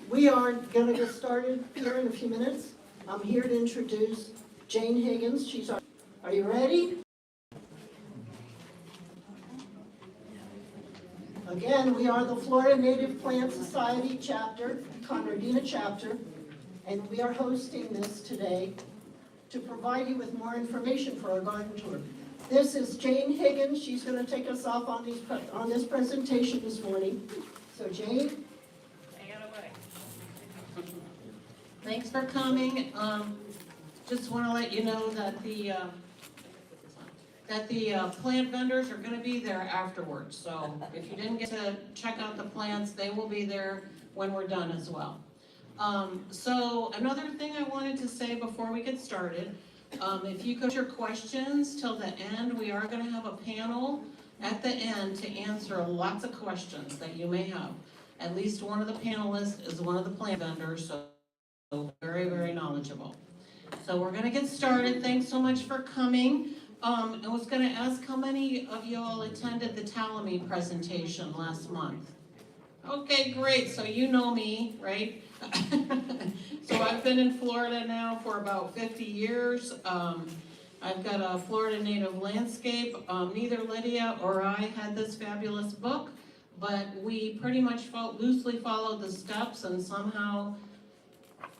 We are going to get started here in a few minutes. I'm here to introduce Jane Higgins. Are you ready? Again, we are the Florida Native Plant Society chapter, Conradina chapter, and we are hosting this today to provide you with more information for our garden tour. This is Jane Higgins. She's going to take us off on this presentation this morning. So Jane. Thanks for coming. Just want to let you know that the plant vendors are going to be there afterwards. So if you didn't get to check out the plants, they will be there when we're done as well. So another thing I wanted to say before we get started, if you put your questions till the end, we are going to have a panel at the end to answer lots of questions that you may have. At least one of the panelists is one of the plant vendors, so very, very knowledgeable. So we're going to get started. Thanks so much for coming. I was going to ask how many of you all attended the Tuolumne presentation last month. Okay, great. So you know me, right? So I've been in Florida now for about 50 years. I've got a Florida Native Landscape. Neither Lydia or I had this fabulous book, but we pretty much loosely followed the steps and somehow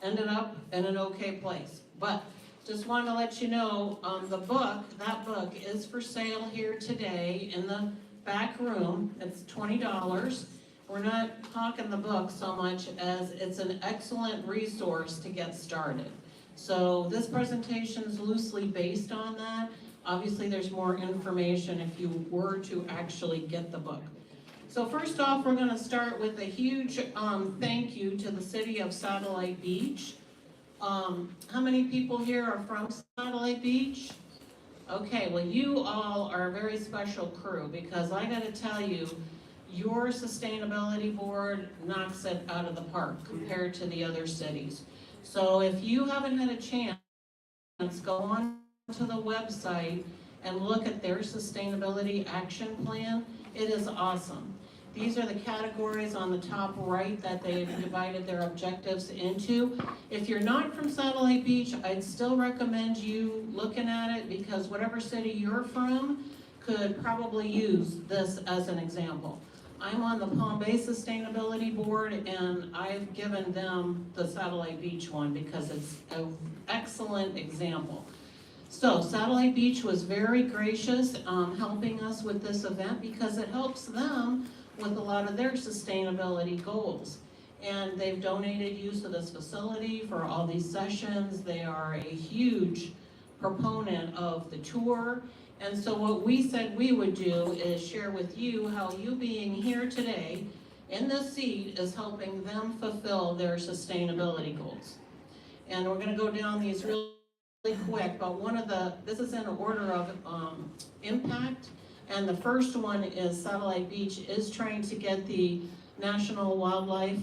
ended up in an okay place. But just wanted to let you know, that book is for sale here today in the back room. It's $20. We're not talking the book so much as it's an excellent resource to get started. So this presentation is loosely based on that. Obviously there's more information if you were to actually get the book. So first off, we're going to start with a huge thank you to the city of Satellite Beach. How many people here are from Satellite Beach? Okay, well you all are a very special crew because I got to tell you, your sustainability board knocks it out of the park compared to the other cities. So if you haven't had a chance, go on to the website and look at their sustainability action plan. It is awesome. These are the categories on the top right that they've divided their objectives into. If you're not from Satellite Beach, I'd still recommend you looking at it because whatever city you're from could probably use this as an example. I'm on the Palm Bay Sustainability Board and I've given them the Satellite Beach one because it's an excellent example. So Satellite Beach was very gracious helping us with this event because it helps them with a lot of their sustainability goals. And they've donated use of this facility for all these sessions. They are a huge proponent of the tour. And so what we said we would do is share with you how you being here today in this seat is helping them fulfill their sustainability goals. And we're gonna go down these really quick, but this is in order of impact. And the first one is Satellite Beach is trying to get the National Wildlife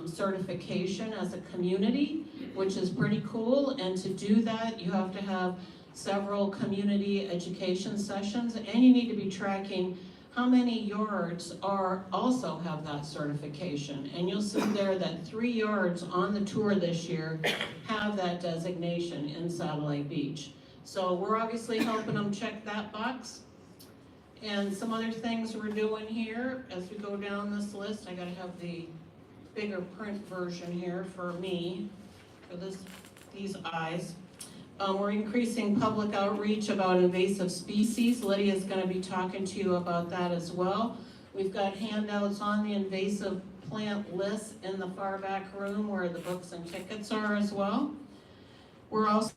certification as a community, which is pretty cool. And to do that, you have to have several community education sessions, and you need to be tracking how many yards also have that certification. And you'll see there that 3 yards on the tour this year have that designation in Satellite Beach. So we're obviously helping them check that box. And some other things we're doing here as we go down this list, I gotta have the bigger print version here for me, for these eyes. We're increasing public outreach about invasive species. Lydia's gonna be talking to you about that as well. We've got handouts on the invasive plant list in the far back room where the books and tickets are as well. We're also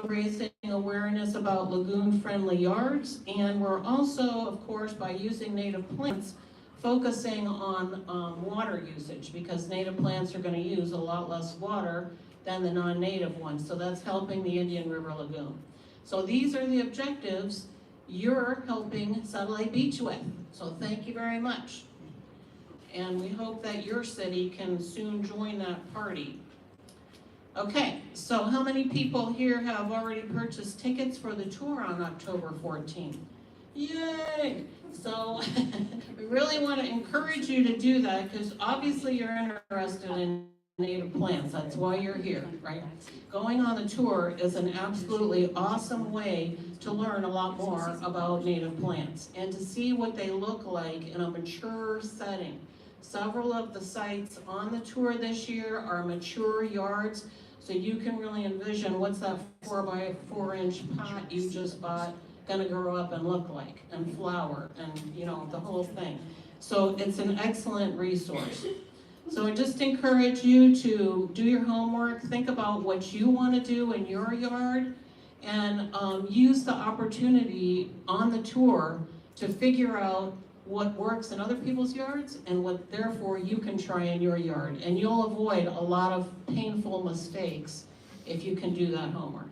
raising awareness about lagoon-friendly yards, and we're also, of course, by using native plants, focusing on water usage because native plants are going to use a lot less water than the non-native ones. So that's helping the Indian River Lagoon. So these are the objectives you're helping Satellite Beach with. So thank you very much. And we hope that your city can soon join that party. Okay, so how many people here have already purchased tickets for the tour on October 14th? Yay! So we really want to encourage you to do that because obviously you're interested in native plants. That's why you're here, right? Going on the tour is an absolutely awesome way to learn a lot more about native plants and to see what they look like in a mature setting. Several of the sites on the tour this year are mature yards, so you can really envision what's that 4x4-inch pot you just bought gonna grow up and look like, and flower, and the whole thing. So it's an excellent resource. So I just encourage you to do your homework, think about what you want to do in your yard, and use the opportunity on the tour to figure out what works in other people's yards and what therefore you can try in your yard. And you'll avoid a lot of painful mistakes if you can do that homework.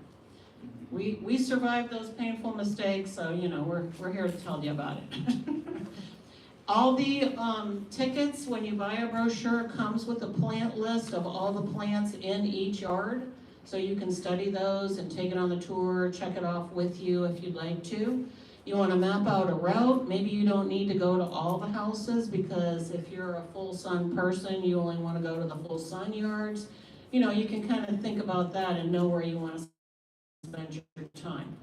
We survived those painful mistakes, so we're here to tell you about it. All the tickets, when you buy a brochure, comes with a plant list of all the plants in each yard. So you can study those and take it on the tour, check it off with you if you'd like to. You want to map out a route. Maybe you don't need to go to all the houses because if you're a full sun person, you only want to go to the full sun yards. You can kind of think about that and know where you want to spend your time.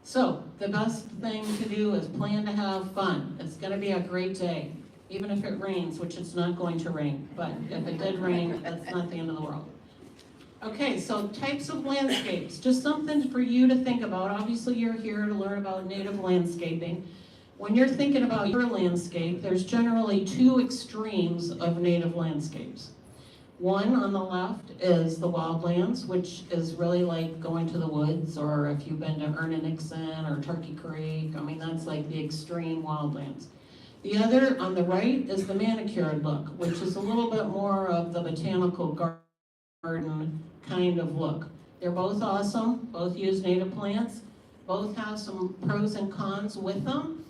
So the best thing to do is plan to have fun. It's going to be a great day, even if it rains, which it's not going to rain. But if it did rain, that's not the end of the world. Okay, so types of landscapes, just something for you to think about. Obviously, you're here to learn about native landscaping. When you're thinking about your landscape, there's generally two extremes of native landscapes. One on the left is the wildlands, which is really like going to the woods, or if you've been to Erna Nixon or Turkey Creek, that's like the extreme wildlands. The other on the right is the manicured look, which is a little bit more of the botanical garden kind of look. They're both awesome, both use native plants, both have some pros and cons with them.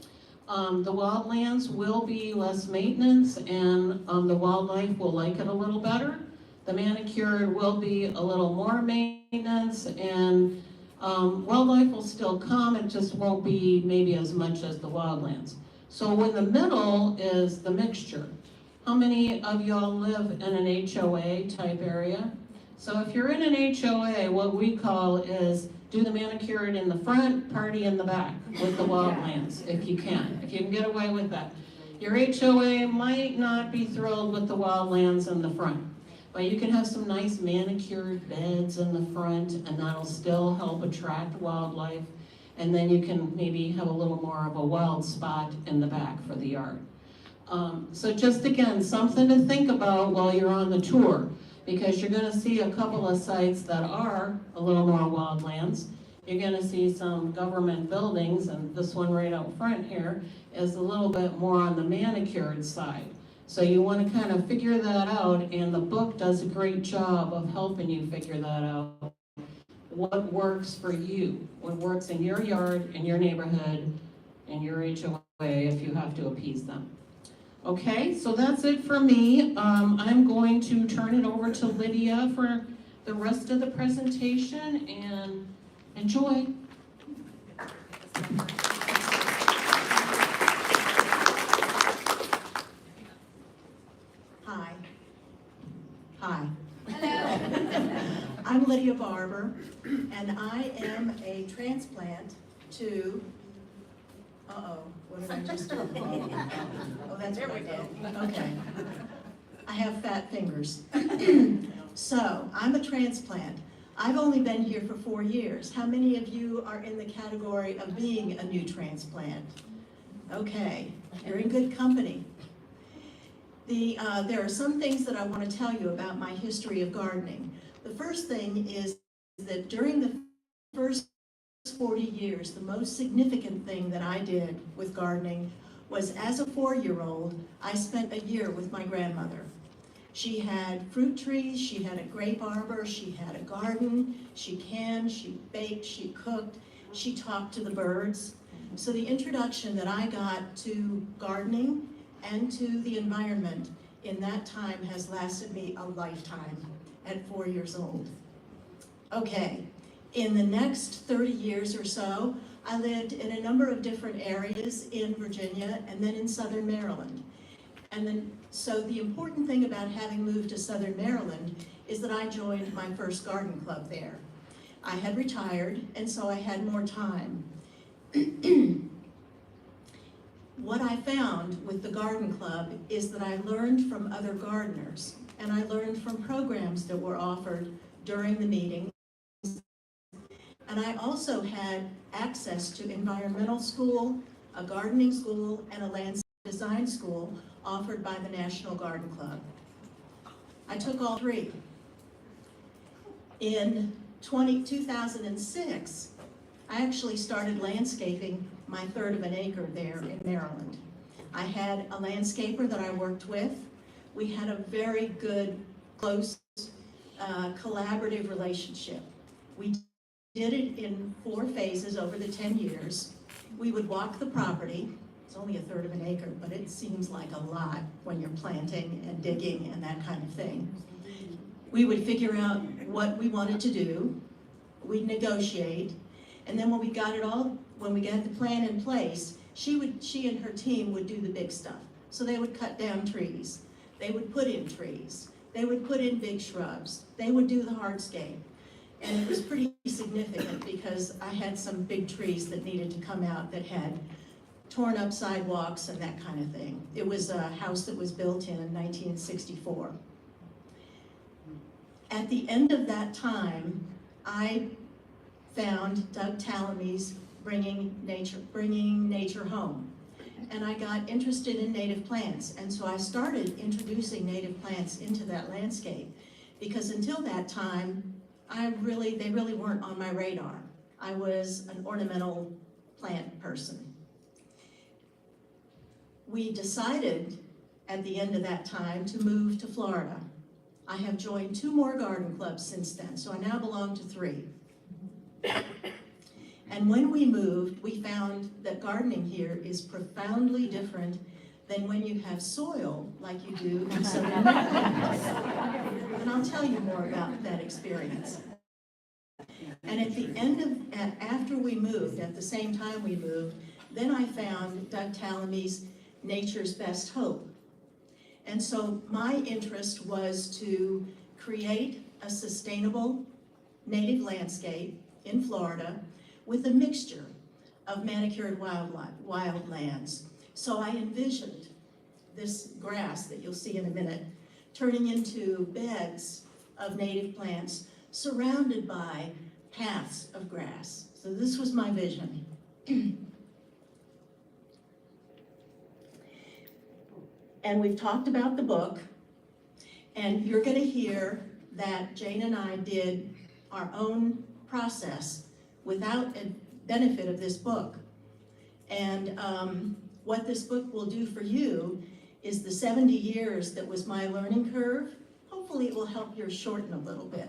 The wildlands will be less maintenance and the wildlife will like it a little better. The manicured will be a little more maintenance and wildlife will still come, it just won't be maybe as much as the wildlands. So in the middle is the mixture. How many of y'all live in an HOA type area? So if you're in an HOA, what we call is do the manicured in the front, party in the back with the wildlands, if you can get away with that. Your HOA might not be thrilled with the wildlands in the front, but you can have some nice manicured beds in the front and that'll still help attract wildlife. And then you can maybe have a little more of a wild spot in the back for the yard. So just again, something to think about while you're on the tour, because you're going to see a couple of sites that are a little more wildlands. You're going to see some government buildings, and this one right out front here is a little bit more on the manicured side. So you want to kind of figure that out, and the book does a great job of helping you figure that out. What works for you, what works in your yard, in your neighborhood, in your HOA, if you have to appease them. Okay, so that's it for me. I'm going to turn it over to Lydia for the rest of the presentation, and enjoy. Hi. Hi. Hello. I'm Lydia Barber, and I am a transplant to, what did I just do? Oh, that's what I did. Okay. I have fat fingers. So, I'm a transplant. I've only been here for 4 years. How many of you are in the category of being a new transplant? Okay, you're in good company. There are some things that I want to tell you about my history of gardening. The first thing is that during the first 40 years, the most significant thing that I did with gardening was, as a 4-year-old, I spent a year with my grandmother. She had fruit trees, she had a grape arbor, she had a garden, she canned, she baked, she cooked, she talked to the birds. So the introduction that I got to gardening and to the environment in that time has lasted me a lifetime at 4 years old. Okay, in the next 30 years or so, I lived in a number of different areas in Virginia and then in Southern Maryland. And then, so the important thing about having moved to Southern Maryland is that I joined my first garden club there. I had retired, and so I had more time. What I found with the garden club is that I learned from other gardeners, and I learned from programs that were offered during the meetings. And I also had access to environmental school, a gardening school, and a landscape design school offered by the National Garden Club. I took all three. In 2006, I actually started landscaping my third of an acre there in Maryland. I had a landscaper that I worked with. We had a very good, close, collaborative relationship. We did it in 4 phases over the 10 years. We would walk the property. It's only a third of an acre, but it seems like a lot when you're planting and digging and that kind of thing. We would figure out what we wanted to do. We'd negotiate. And then when we got the plan in place, she and her team would do the big stuff. So they would cut down trees. They would put in trees. They would put in big shrubs. They would do the hardscape. And it was pretty significant because I had some big trees that needed to come out that had torn up sidewalks and that kind of thing. It was a house that was built in 1964. At the end of that time, I found Doug Tallamy's Bringing Nature Home. And I got interested in native plants. And so I started introducing native plants into that landscape because until that time, they really weren't on my radar. I was an ornamental plant person. We decided at the end of that time to move to Florida. I have joined 2 more garden clubs since then, so I now belong to 3. And when we moved, we found that gardening here is profoundly different than when you have soil like you do in Southern Maryland. And I'll tell you more about that experience. And at the end after we moved, at the same time we moved, then I found Doug Tallamy's Nature's Best Hope. And so my interest was to create a sustainable native landscape in Florida with a mixture of manicured wildlands. So I envisioned this grass that you'll see in a minute turning into beds of native plants surrounded by paths of grass. So this was my vision. And we've talked about the book, and you're going to hear that Jane and I did our own process without a benefit of this book. And what this book will do for you is the 70 years that was my learning curve. Hopefully it will help yours shorten a little bit.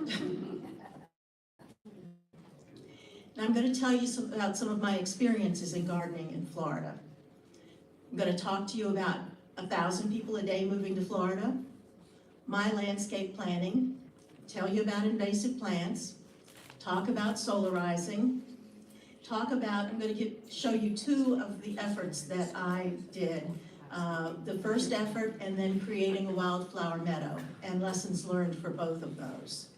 Now I'm going to tell you about some of my experiences in gardening in Florida. I'm going to talk to you about 1,000 people a day moving to Florida, my landscape planning, tell you about invasive plants, talk about solarizing, I'm going to show you 2 of the efforts that I did. The first effort and then creating a wildflower meadow and lessons learned for both of those.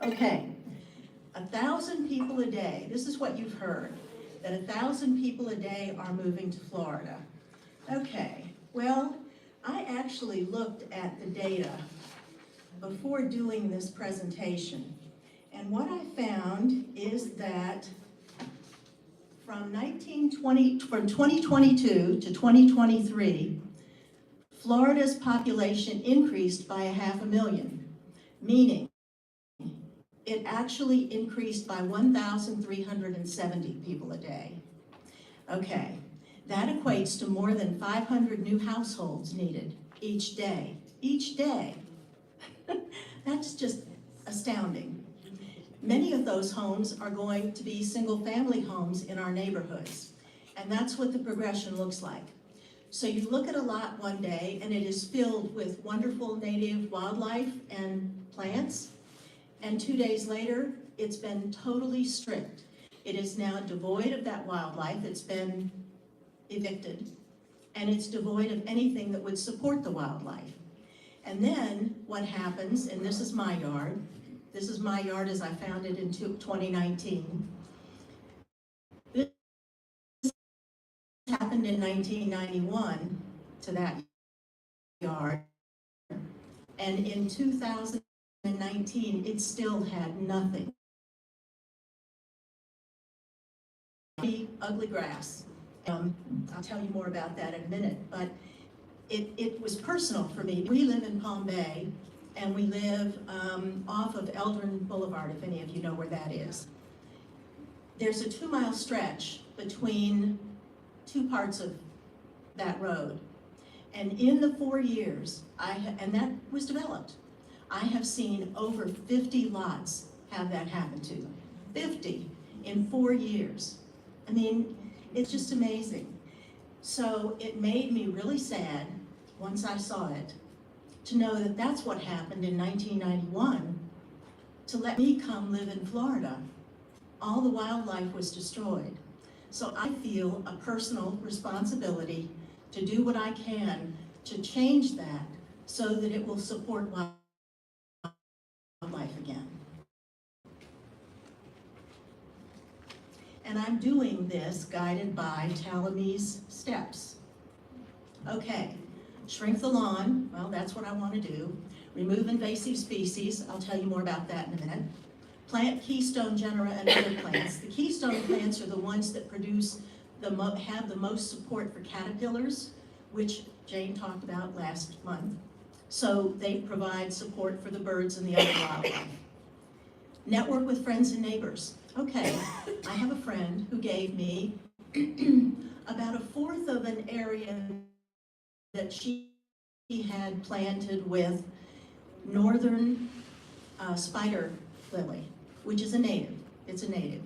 Okay, 1,000 people a day, this is what you've heard, that 1,000 people a day are moving to Florida. Okay, well, I actually looked at the data before doing this presentation. And what I found is that from 2022 to 2023, Florida's population increased by 500,000, meaning it actually increased by 1,370 people a day. Okay, that equates to more than 500 new households needed each day. Each day. That's just astounding. Many of those homes are going to be single-family homes in our neighborhoods, and that's what the progression looks like. So you look at a lot one day, and it is filled with wonderful native wildlife and plants, and 2 days later, it's been totally stripped. It is now devoid of that wildlife. It's been evicted, and it's devoid of anything that would support the wildlife. And then what happens, and this is my yard. This is my yard as I found it in 2019. This happened in 1991 to that yard. And in 2019, it still had nothing. Ugly grass. I'll tell you more about that in a minute, but it was personal for me. We live in Palm Bay, and we live off of Eldrin Boulevard, if any of you know where that is. There's a 2-mile stretch between two parts of that road. And in the 4 years, and that was developed, I have seen over 50 lots have that happen to them. 50 in 4 years. I mean, it's just amazing. So it made me really sad once I saw it to know that that's what happened in 1991 to let me come live in Florida. All the wildlife was destroyed. So I feel a personal responsibility to do what I can to change that so that it will support wildlife again. And I'm doing this guided by Talamese steps. Okay, shrink the lawn, well, that's what I want to do. Remove invasive species, I'll tell you more about that in a minute. Plant keystone genera and other plants. The keystone plants are the ones that produce have the most support for caterpillars, which Jane talked about last month. So they provide support for the birds and the other wildlife. Network with friends and neighbors. Okay, I have a friend who gave me about 1/4 of an area that she had planted with northern spider lily, which is a native. It's a native.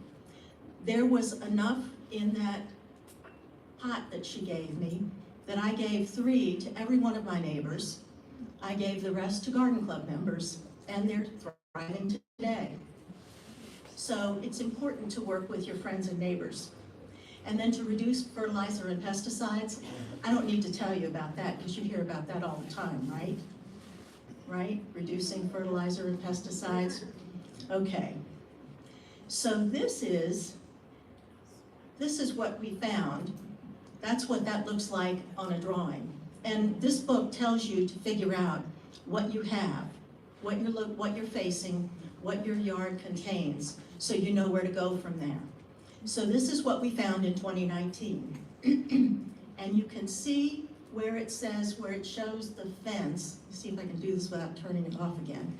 There was enough in that pot that she gave me that I gave 3 to every one of my neighbors. I gave the rest to Garden Club members, and they're thriving today. So it's important to work with your friends and neighbors. And then to reduce fertilizer and pesticides, I don't need to tell you about that because you hear about that all the time, right? Right? Reducing fertilizer and pesticides. Okay. So this is what we found. That's what that looks like on a drawing. And this book tells you to figure out what you have, what you're facing, what your yard contains, so you know where to go from there. So this is what we found in 2019. And you can see where it says, where it shows the fence. Let's see if I can do this without turning it off again.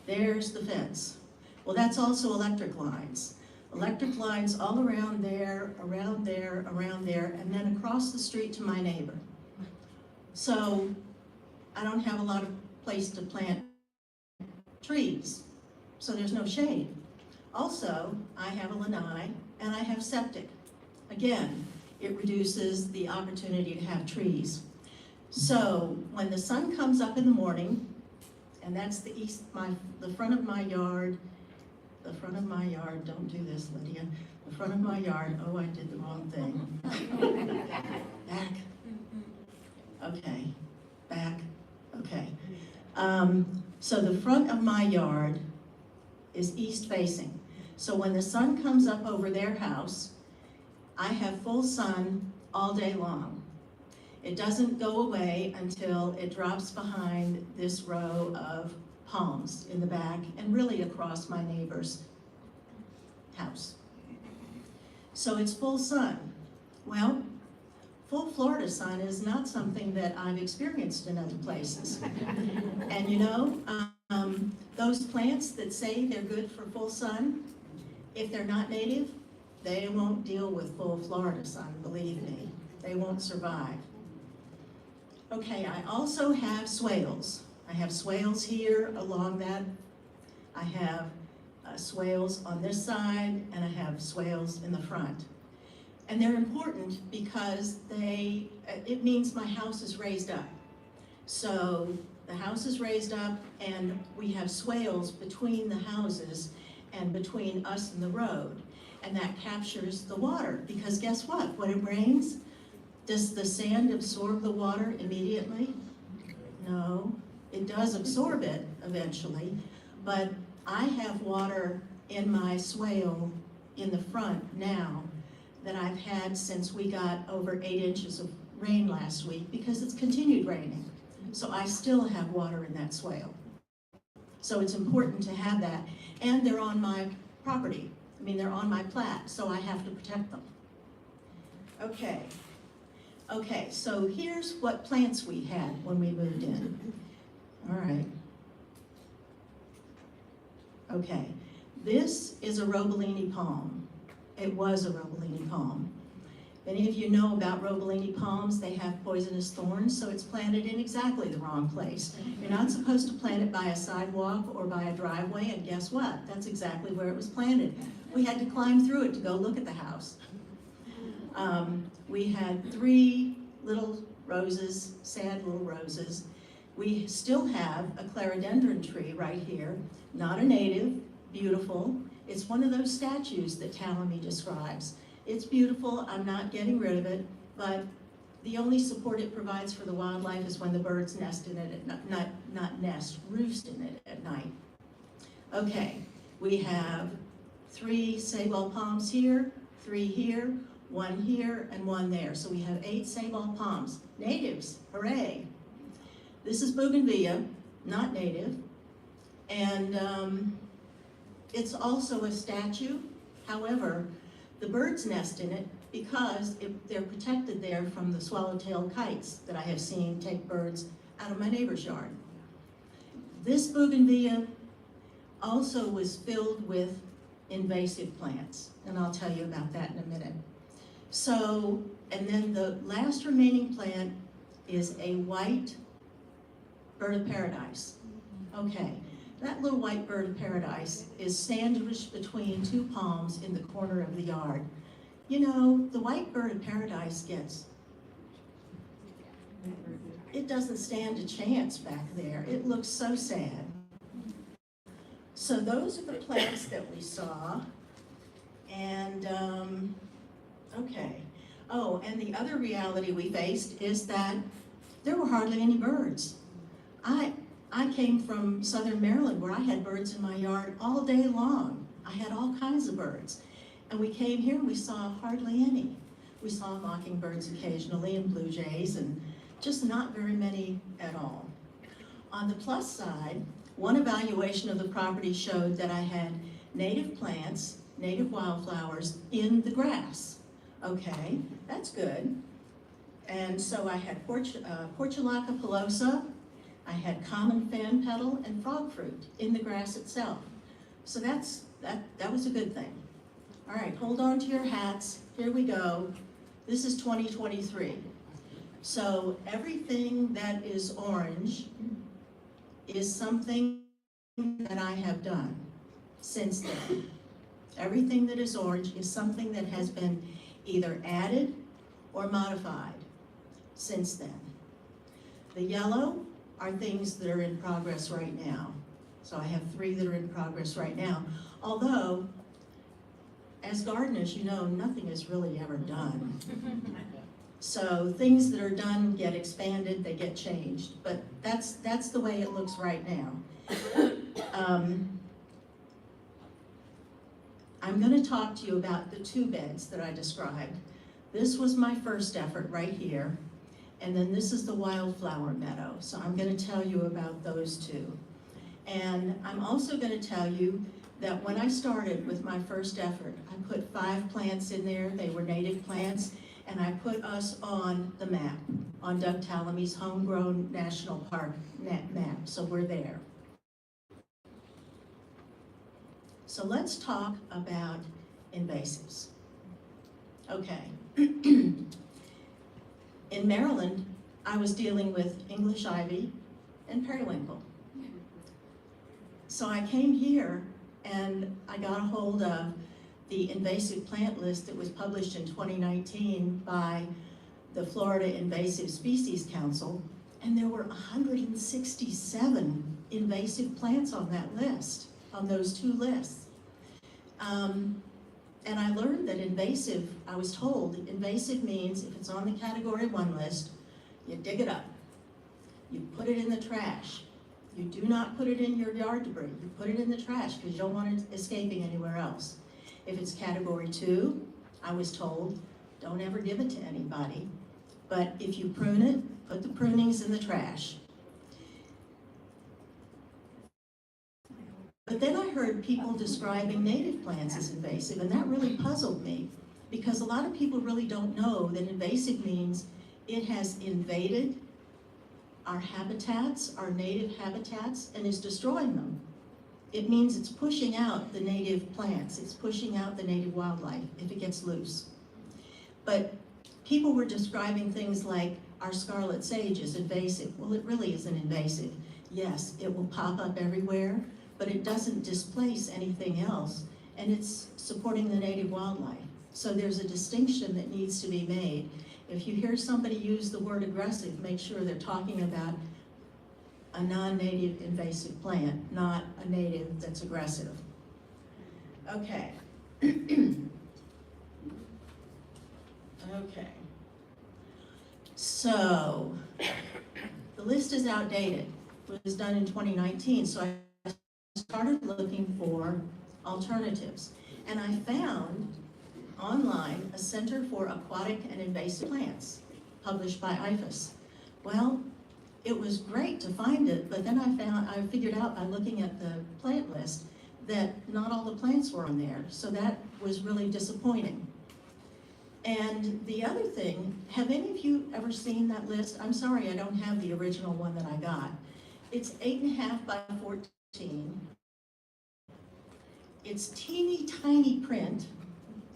There's the fence. Well, that's also electric lines. Electric lines all around there, around there, around there, and then across the street to my neighbor. So I don't have a lot of place to plant trees, so there's no shade. Also, I have a lanai and I have septic. Again, it reduces the opportunity to have trees. So when the sun comes up in the morning, and that's the front of my yard, don't do this, Lydia. The front of my yard, oh, I did the wrong thing. Back. Okay, back, okay. So the front of my yard is east facing. So when the sun comes up over their house, I have full sun all day long. It doesn't go away until it drops behind this row of palms in the back and really across my neighbor's house. So it's full sun. Well, full Florida sun is not something that I've experienced in other places. And you know, those plants that say they're good for full sun, if they're not native, they won't deal with full Florida sun, believe me. They won't survive. Okay, I also have swales. I have swales here along that. I have swales on this side, and I have swales in the front. And they're important because it means my house is raised up. So the house is raised up, and we have swales between the houses and between us and the road. and that captures the water. Because guess what? When it rains, does the sand absorb the water immediately? No, it does absorb it eventually, but I have water in my swale in the front now that I've had since we got over 8 inches of rain last week because it's continued raining. So I still have water in that swale. So it's important to have that. And they're on my property. I mean, they're on my plat, so I have to protect them. Okay, so here's what plants we had when we moved in. All right. Okay, this is a Robolini palm. It was a Robolini palm. Many of you know about Robolini palms. They have poisonous thorns, so it's planted in exactly the wrong place. You're not supposed to plant it by a sidewalk or by a driveway, and guess what? That's exactly where it was planted. We had to climb through it to go look at the house. We had 3 little roses, sad little roses. We still have a clerodendron tree right here, not a native, beautiful. It's one of those statues that Talamy describes. It's beautiful, I'm not getting rid of it, but the only support it provides for the wildlife is when the birds nest in it, roost in it at night. Okay, we have 3 sabal palms here, 3 here, 1 here, and 1 there. So we have 8 sabal palms. Natives, hooray. This is bougainvillea, not native, and it's also a statue. However, the birds nest in it because they're protected there from the swallowtail kites that I have seen take birds out of my neighbor's yard. This bougainvillea also was filled with invasive plants, and I'll tell you about that in a minute. So, and then the last remaining plant is a white bird of paradise. Okay, that little white bird of paradise is sandwiched between 2 palms in the corner of the yard. You know, the white bird of paradise it doesn't stand a chance back there. It looks so sad. So those are the plants that we saw. And, okay. Oh, and the other reality we faced is that there were hardly any birds. I came from southern Maryland where I had birds in my yard all day long. I had all kinds of birds. And we came here and we saw hardly any. We saw mockingbirds occasionally and blue jays and just not very many at all. On the plus side, one evaluation of the property showed that I had native plants, native wildflowers in the grass. Okay, that's good. And so I had Portulaca pilosa, I had common fan petal and frog fruit in the grass itself. So that was a good thing. All right, hold on to your hats. Here we go. This is 2023. So everything that is orange is something that I have done since then. Everything that is orange is something that has been either added or modified since then. The yellow are things that are in progress right now. So I have 3 that are in progress right now. Although, as gardeners, you know, nothing is really ever done. So things that are done get expanded, they get changed. But that's the way it looks right now. I'm going to talk to you about the 2 beds that I described. This was my first effort right here. And then this is the wildflower meadow. So I'm going to tell you about those 2. And I'm also going to tell you that when I started with my first effort, I put 5 plants in there. They were native plants. And I put us on the map, on Doug Talamy's Homegrown National Park map. So we're there. So let's talk about invasives. Okay. In Maryland, I was dealing with English ivy and periwinkle. So I came here and I got a hold of the invasive plant list that was published in 2019 by the Florida Invasive Species Council, and there were 167 invasive plants on that list, on those 2 lists. And I learned that invasive, I was told, invasive means if it's on the Category 1 list, you dig it up. You put it in the trash. You do not put it in your yard debris. You put it in the trash because you don't want it escaping anywhere else. If it's Category 2, I was told, don't ever give it to anybody. But if you prune it, put the prunings in the trash. But then I heard people describing native plants as invasive, and that really puzzled me because a lot of people really don't know that invasive means it has invaded our habitats, our native habitats, and is destroying them. It means it's pushing out the native plants, it's pushing out the native wildlife if it gets loose. But people were describing things like our scarlet sage is invasive. Well, it really isn't invasive. Yes, it will pop up everywhere, but it doesn't displace anything else, and it's supporting the native wildlife. So there's a distinction that needs to be made. If you hear somebody use the word aggressive, make sure they're talking about a non-native invasive plant, not a native that's aggressive. Okay. Okay. So, the list is outdated. It was done in 2019, so I started looking for alternatives. And I found online a Center for Aquatic and Invasive Plants, published by IFAS. Well, it was great to find it, but then I figured out by looking at the plant list that not all the plants were on there, so that was really disappointing. And the other thing, have any of you ever seen that list? I'm sorry, I don't have the original one that I got. It's 8.5 by 14. It's teeny tiny print,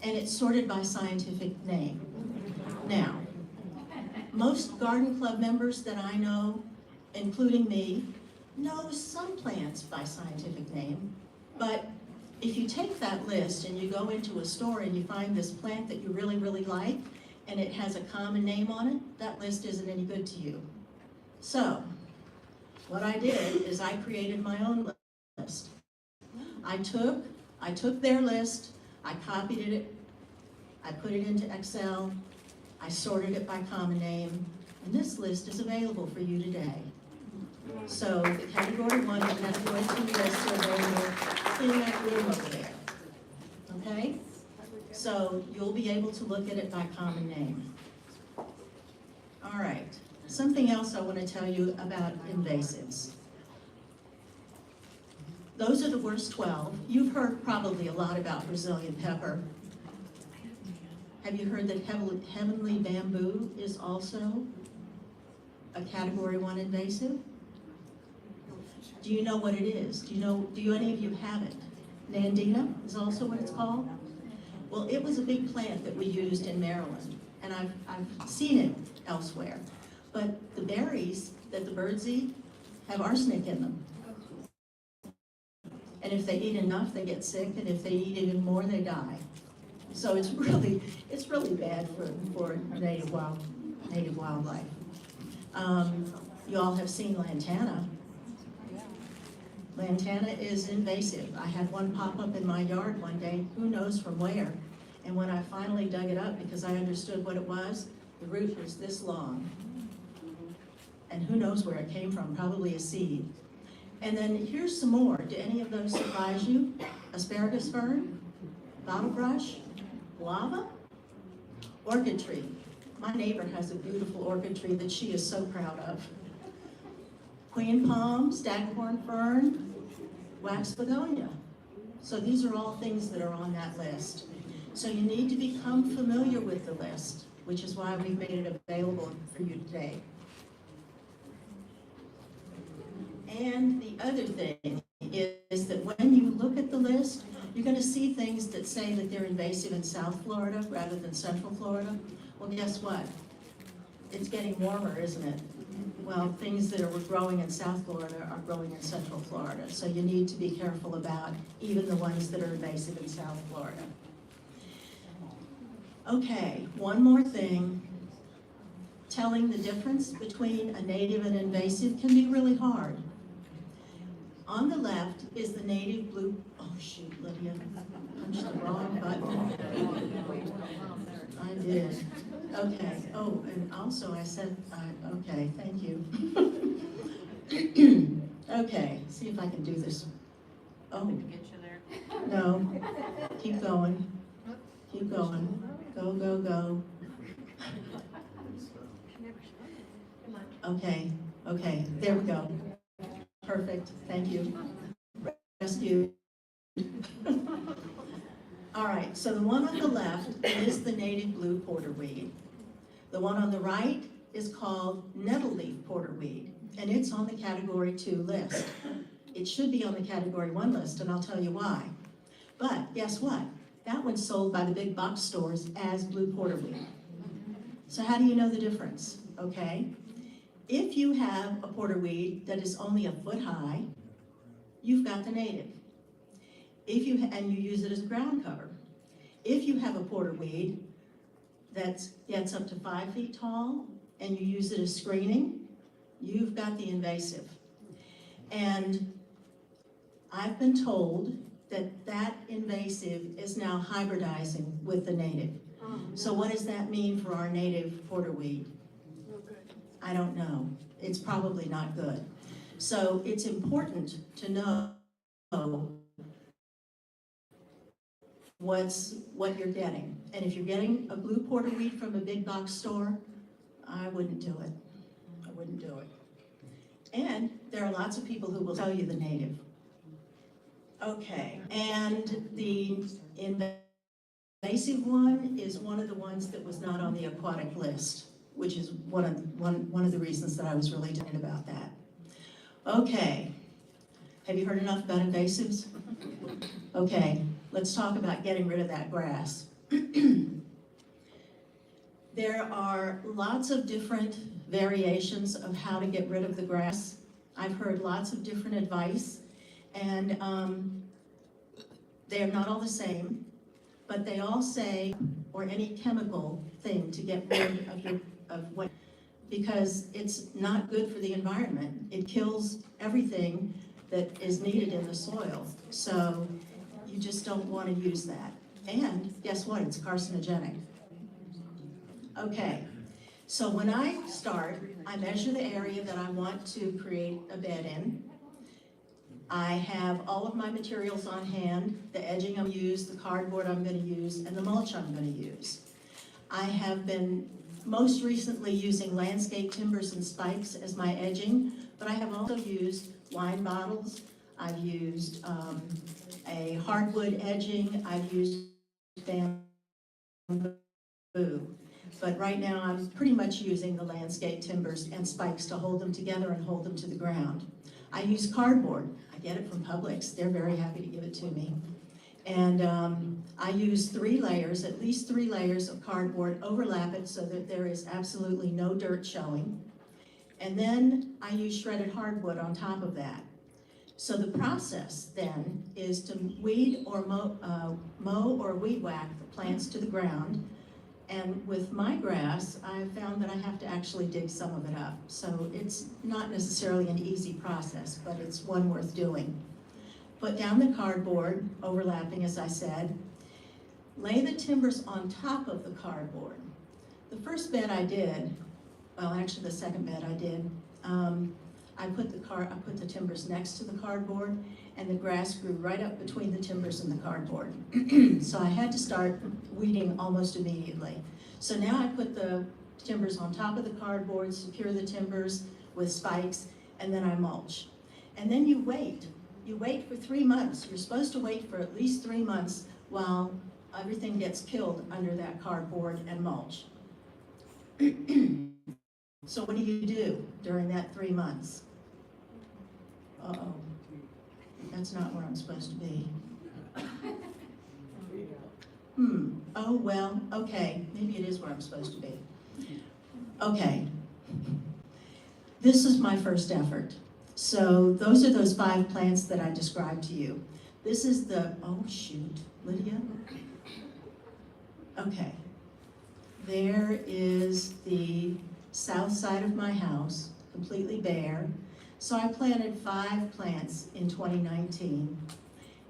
and it's sorted by scientific name. Now, most garden club members that I know, including me, know some plants by scientific name, but if you take that list and you go into a store and you find this plant that you really, really like, and it has a common name on it, that list isn't any good to you. So, what I did is I created my own list. I took their list, I copied it, I put it into Excel, I sorted it by common name, and this list is available for you today. So the Category 1 and Category 2 lists are available in that room over there. Okay? So you'll be able to look at it by common name. All right. Something else I want to tell you about invasives. Those are the worst 12. You've heard probably a lot about Brazilian pepper. Have you heard that heavenly bamboo is also a Category 1 invasive? Do you know what it is? Do any of you have it? Nandina is also what it's called? Well, it was a big plant that we used in Maryland, and I've seen it elsewhere. But the berries that the birds eat have arsenic in them. And if they eat enough, they get sick, and if they eat even more, they die. So it's really bad for native wildlife. You all have seen lantana. Lantana is invasive. I had one pop up in my yard one day, who knows from where. And when I finally dug it up, because I understood what it was, the root was this long. And who knows where it came from, probably a seed. And then here's some more. Do any of those surprise you? Asparagus fern, bottlebrush, lava, orchid tree. My neighbor has a beautiful orchid tree that she is so proud of. Queen palm, staghorn fern, wax begonia. So these are all things that are on that list. So you need to become familiar with the list, which is why we've made it available for you today. And the other thing is that when you look at the list, you're going to see things that say that they're invasive in South Florida rather than Central Florida. Well, guess what? It's getting warmer, isn't it? Well, things that are growing in South Florida are growing in Central Florida. So you need to be careful about even the ones that are invasive in South Florida. Okay, one more thing. Telling the difference between a native and invasive can be really hard. On the left is the native blue, oh shoot, Lydia, punched the wrong button. I did. Okay, oh, and also I said, okay, thank you. Okay, see if I can do this. Oh, Get you there. no, keep going, keep going, go, go, go. Okay, okay, there we go. Perfect, thank you. Rescue. All right, so the one on the left is the native blue porterweed. The one on the right is called nettle-leaf porterweed, and it's on the Category 2 list. It should be on the Category 1 list, and I'll tell you why. But guess what? That one's sold by the big box stores as blue porterweed. So how do you know the difference? Okay, if you have a porterweed that is only a foot high, you've got the native. And you use it as ground cover. If you have a porterweed that gets up to 5 feet tall and you use it as screening, you've got the invasive. And I've been told that that invasive is now hybridizing with the native. So what does that mean for our native porterweed? I don't know. It's probably not good. So it's important to know what you're getting. And if you're getting a blue porterweed from a big box store, I wouldn't do it. I wouldn't do it. And there are lots of people who will tell you the native. Okay, and the invasive one is one of the ones that was not on the aquatic list, which is one of the reasons that I was really talking about that. Okay, have you heard enough about invasives? Okay, let's talk about getting rid of that grass. There are lots of different variations of how to get rid of the grass. I've heard lots of different advice, and they're not all the same, but they all say, or any chemical thing to get rid of what, because it's not good for the environment. It kills everything that is needed in the soil. So you just don't want to use that. And guess what? It's carcinogenic. Okay, so when I start, I measure the area that I want to create a bed in. I have all of my materials on hand, the edging I'm use, the cardboard I'm going to use, and the mulch I'm going to use. I have been most recently using landscape timbers and spikes as my edging, but I have also used wine bottles. I've used a hardwood edging. I've used bamboo. But right now I'm pretty much using the landscape timbers and spikes to hold them together and hold them to the ground. I use cardboard. I get it from Publix. They're very happy to give it to me. And I use 3 layers, at least 3 layers of cardboard, overlap it so that there is absolutely no dirt showing. And then I use shredded hardwood on top of that. So the process then is to weed or mow or weed whack the plants to the ground. And with my grass, I've found that I have to actually dig some of it up. So it's not necessarily an easy process, but it's one worth doing. Put down the cardboard, overlapping as I said. Lay the timbers on top of the cardboard. The first bed I did, well actually the second bed I did, I put the timbers next to the cardboard, and the grass grew right up between the timbers and the cardboard. So I had to start weeding almost immediately. So now I put the timbers on top of the cardboard, secure the timbers with spikes, and then I mulch. And then you wait. You wait for 3 months. You're supposed to wait for at least 3 months while everything gets killed under that cardboard and mulch. So what do you do during that 3 months? Uh-oh, that's not where I'm supposed to be. Oh, well, okay, maybe it is where I'm supposed to be. Okay, this is my first effort. So those are those 5 plants that I described to you. This is the, oh shoot, Lydia? Okay, there is the south side of my house, completely bare. So I planted 5 plants in 2019,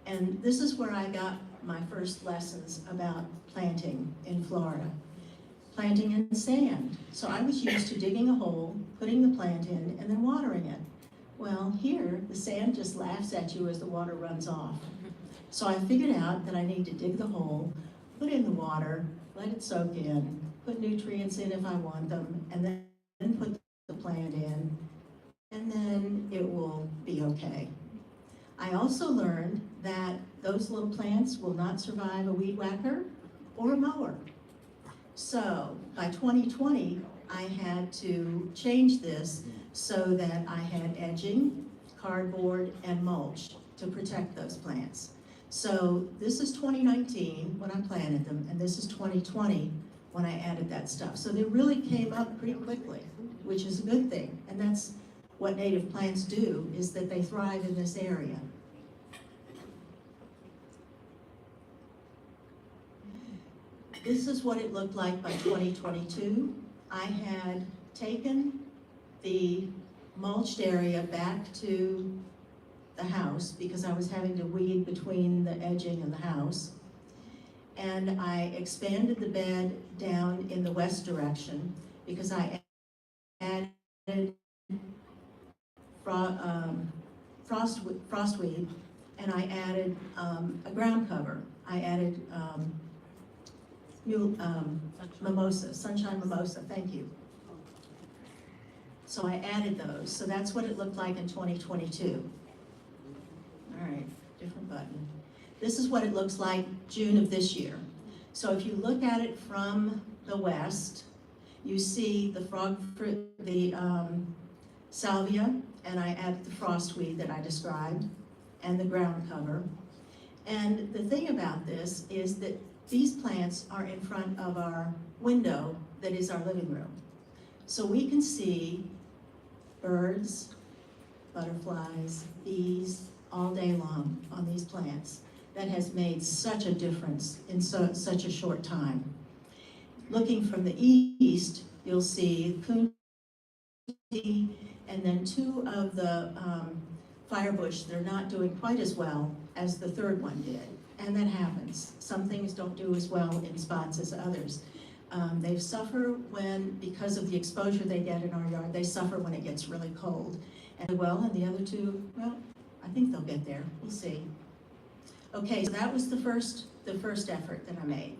and this is where I got my first lessons about planting in Florida. Planting in sand. So I was used to digging a hole, putting the plant in, and then watering it. Well, here, the sand just laughs at you as the water runs off. So I figured out that I need to dig the hole, put in the water, let it soak in, put nutrients in if I want them, and then put the plant in, and then it will be okay. I also learned that those little plants will not survive a weed whacker or a mower. So by 2020, I had to change this so that I had edging, cardboard, and mulch to protect those plants. So this is 2019 when I planted them, and this is 2020 when I added that stuff. So they really came up pretty quickly, which is a good thing. And that's what native plants do, is that they thrive in this area. This is what it looked like by 2022. I had taken the mulched area back to the house because I was having to weed between the edging and the house. And I expanded the bed down in the west because I added frostweed, and I added a ground cover. I added mimosa, sunshine mimosa, thank you. So I added those, so that's what it looked like in 2022. All right, different button. This is what it looks like June of this year. So if you look at it from the west, you see the salvia, and I added the frostweed that I described, and the ground cover. And the thing about this is that these plants are in front of our window that is our living room. So we can see birds, butterflies, bees, all day long on these plants. That has made such a difference in such a short time. Looking from the east, you'll see coontie, and then 2 of the firebush. They're not doing quite as well as the 3rd one did, and that happens. Some things don't do as well in spots as others. They suffer because of the exposure they get in our yard, they suffer when it gets really cold. And the other 2, well, I think they'll get there, we'll see. Okay, so that was the first effort that I made.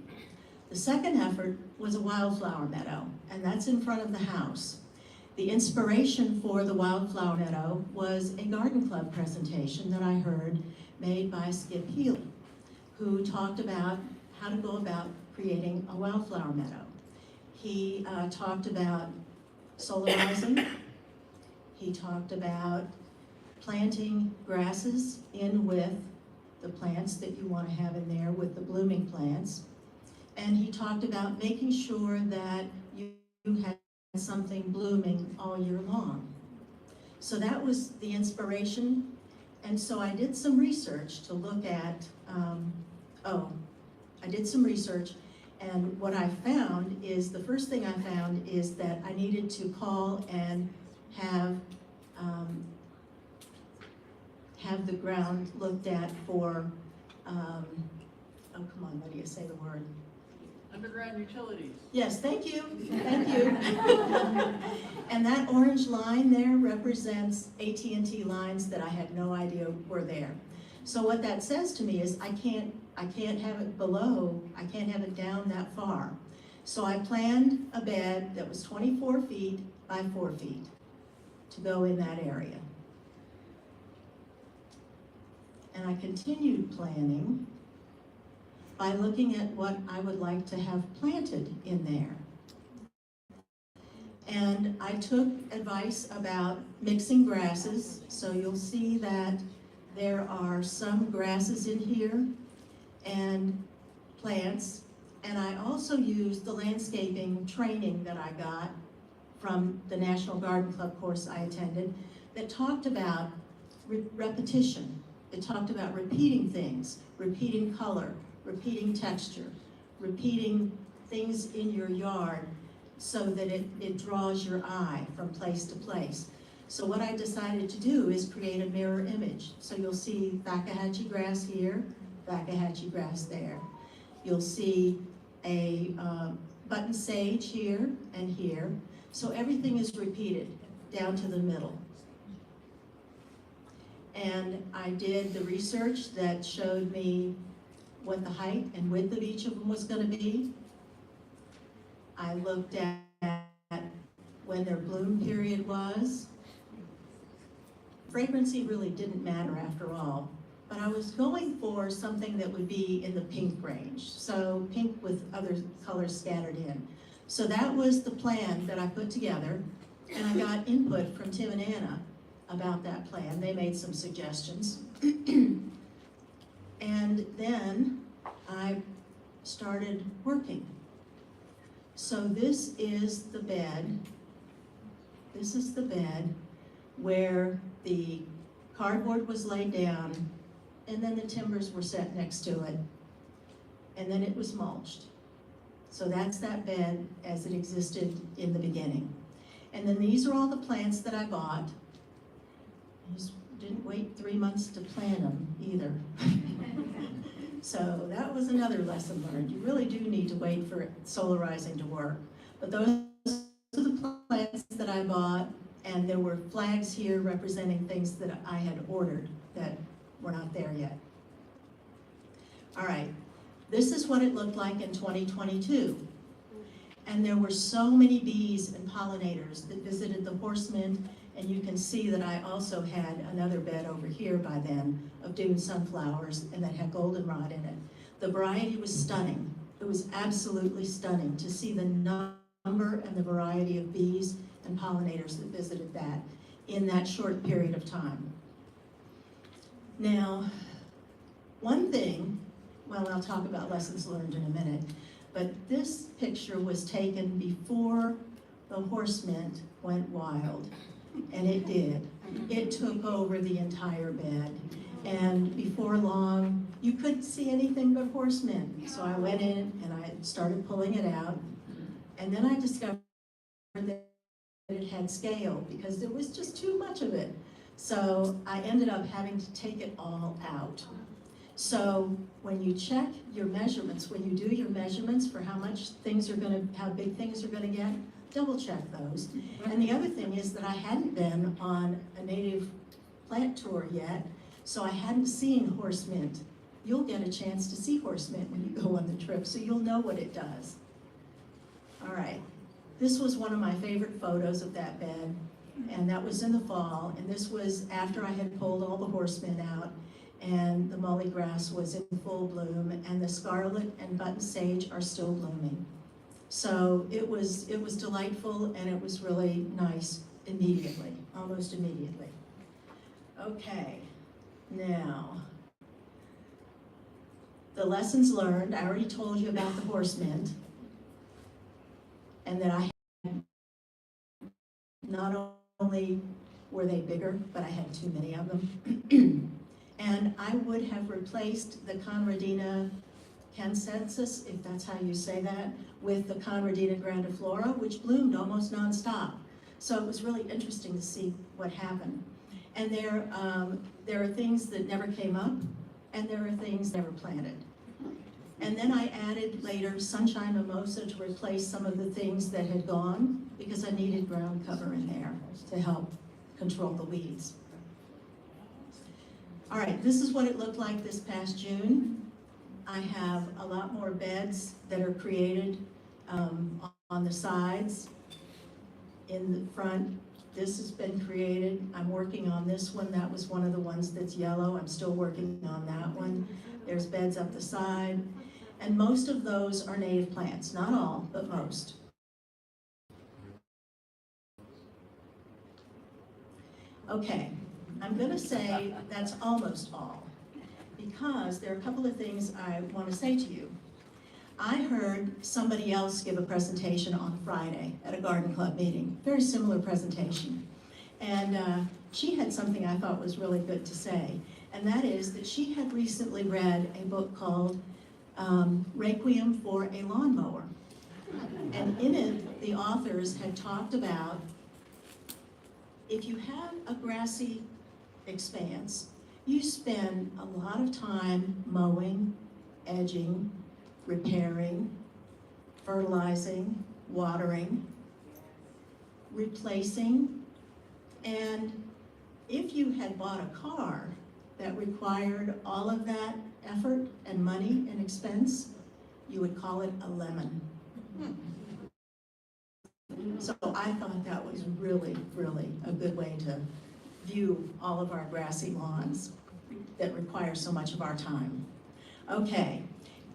The second effort was a wildflower meadow, and that's in front of the house. The inspiration for the wildflower meadow was a garden club presentation that I heard made by Skip Healy, who talked about how to go about creating a wildflower meadow. He talked about solarizing. He talked about planting grasses in with the plants that you want to have in there with the blooming plants. And he talked about making sure that you had something blooming all year long. So that was the inspiration. And so I did some research to look at, and what I found is, the first thing I found is that I needed to call and have the ground looked at for, oh come on, Lydia, say the word. Underground utilities. Yes, thank you, thank you. And that orange line there represents AT&T lines that I had no idea were there. So what that says to me is I can't have it below, I can't have it down that far. So I planned a bed that was 24 feet by 4 feet to go in that area. And I continued planning by looking at what I would like to have planted in there. And I took advice about mixing grasses, so you'll see that there are some grasses in here and plants, and I also used the landscaping training that I got from the National Garden Club course I attended that talked about repetition. It talked about repeating things, repeating color, repeating texture, repeating things in your yard so that it draws your eye from place to place. So what I decided to do is create a mirror image. So you'll see Waxahachie grass here, Waxahachie grass there. You'll see a button sage here and here. So everything is repeated down to the middle. And I did the research that showed me what the height and width of each of them was going to be. I looked at when their bloom period was. Fragrancy really didn't matter after all, but I was going for something that would be in the pink range, so pink with other colors scattered in. So that was the plan that I put together, and I got input from Tim and Anna about that plan. They made some suggestions. And then I started working. So this is the bed. This is the bed where the cardboard was laid down, and then the timbers were set next to it, and then it was mulched. So that's that bed as it existed in the beginning. And then these are all the plants that I bought. I just didn't wait 3 months to plant them either. So that was another lesson learned. You really do need to wait for solarizing to work. But those are the plants that I bought, and there were flags here representing things that I had ordered that were not there yet. All right, this is what it looked like in 2022. And there were so many bees and pollinators that visited the horse mint, and you can see that I also had another bed over here by then of dune sunflowers, and that had goldenrod in it. The variety was stunning. It was absolutely stunning to see the number and the variety of bees and pollinators that visited that in that short period of time. Now, one thing, well, I'll talk about lessons learned in a minute, but this picture was taken before the horse mint went wild, and it did. It took over the entire bed, and before long, you couldn't see anything but horse mint. So I went in and I started pulling it out, and then I discovered that it had scale because there was just too much of it. So I ended up having to take it all out. So when you check your measurements, when you do your measurements for how big things are gonna get, double check those. And the other thing is that I hadn't been on a native plant tour yet, so I hadn't seen horse mint. You'll get a chance to see horse mint when you go on the trip, so you'll know what it does. All right, this was one of my favorite photos of that bed, and that was in the fall, and this was after I had pulled all the horse mint out, and the mully grass was in full bloom, and the scarlet and button sage are still blooming. So it was delightful, and it was really nice immediately, almost immediately. Okay, now, the lessons learned. I already told you about the horse mint, and that I had, not only were they bigger, but I had too many of them. And I would have replaced the Conradina cancensis, if that's how you say that, with the Conradina grandiflora, which bloomed almost nonstop. So it was really interesting to see what happened. And there are things that never came up, and there are things never planted. And then I added later sunshine mimosa to replace some of the things that had gone, because I needed ground cover in there to help control the weeds. All right, this is what it looked like this past June. I have a lot more beds that are created on the sides. In the front, this has been created. I'm working on this one. That was one of the ones that's yellow. I'm still working on that one. There's beds up the side. And most of those are native plants. Not all, but most. Okay, I'm gonna say that's almost all, because there are a couple of things I want to say to you. I heard somebody else give a presentation on Friday at a garden club meeting, very similar presentation. And she had something I thought was really good to say, and that is that she had recently read a book called Requiem for a Lawnmower. And in it, the authors had talked about if you have a grassy expanse, you spend a lot of time mowing, edging, repairing, fertilizing, watering, replacing, and if you had bought a car that required all of that effort and money and expense, you would call it a lemon. So I thought that was really, really a good way to view all of our grassy lawns that require so much of our time. Okay,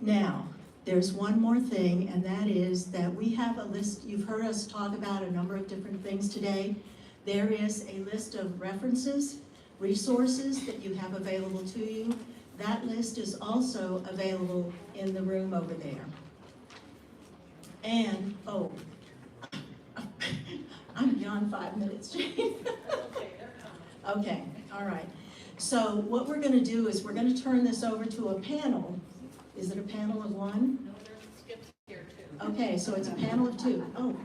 now, there's one more thing, and that is that we have a list. You've heard us talk about a number of different things today. There is a list of references, resources that you have available to you. That list is also available in the room over there. And, oh, I'm beyond 5 minutes, Jane. Okay, all right. So what we're gonna do is we're gonna turn this over to a panel. Is it a panel of one? No, there's Skip's here too. Okay, so it's a panel of two. Oh,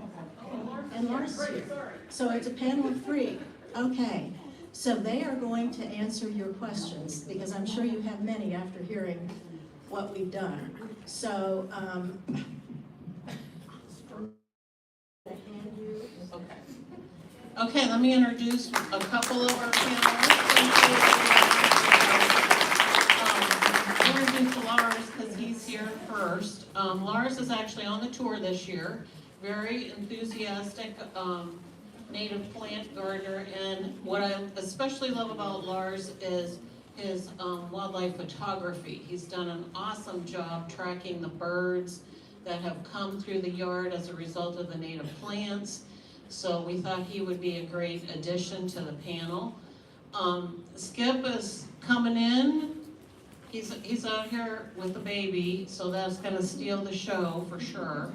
and Lars is here. So it's a panel of three. Okay, so they are going to answer your questions, because I'm sure you have many after hearing what we've done. So, Okay, let me introduce a couple of our panelists. Introduce Lars because he's here first. Lars is actually on the tour this year. Very enthusiastic native plant gardener, and what I especially love about Lars is his wildlife photography. He's done an awesome job tracking the birds that have come through the yard as a result of the native plants. So we thought he would be a great addition to the panel. Skip is coming in. He's out here with the baby, so that's gonna steal the show for sure.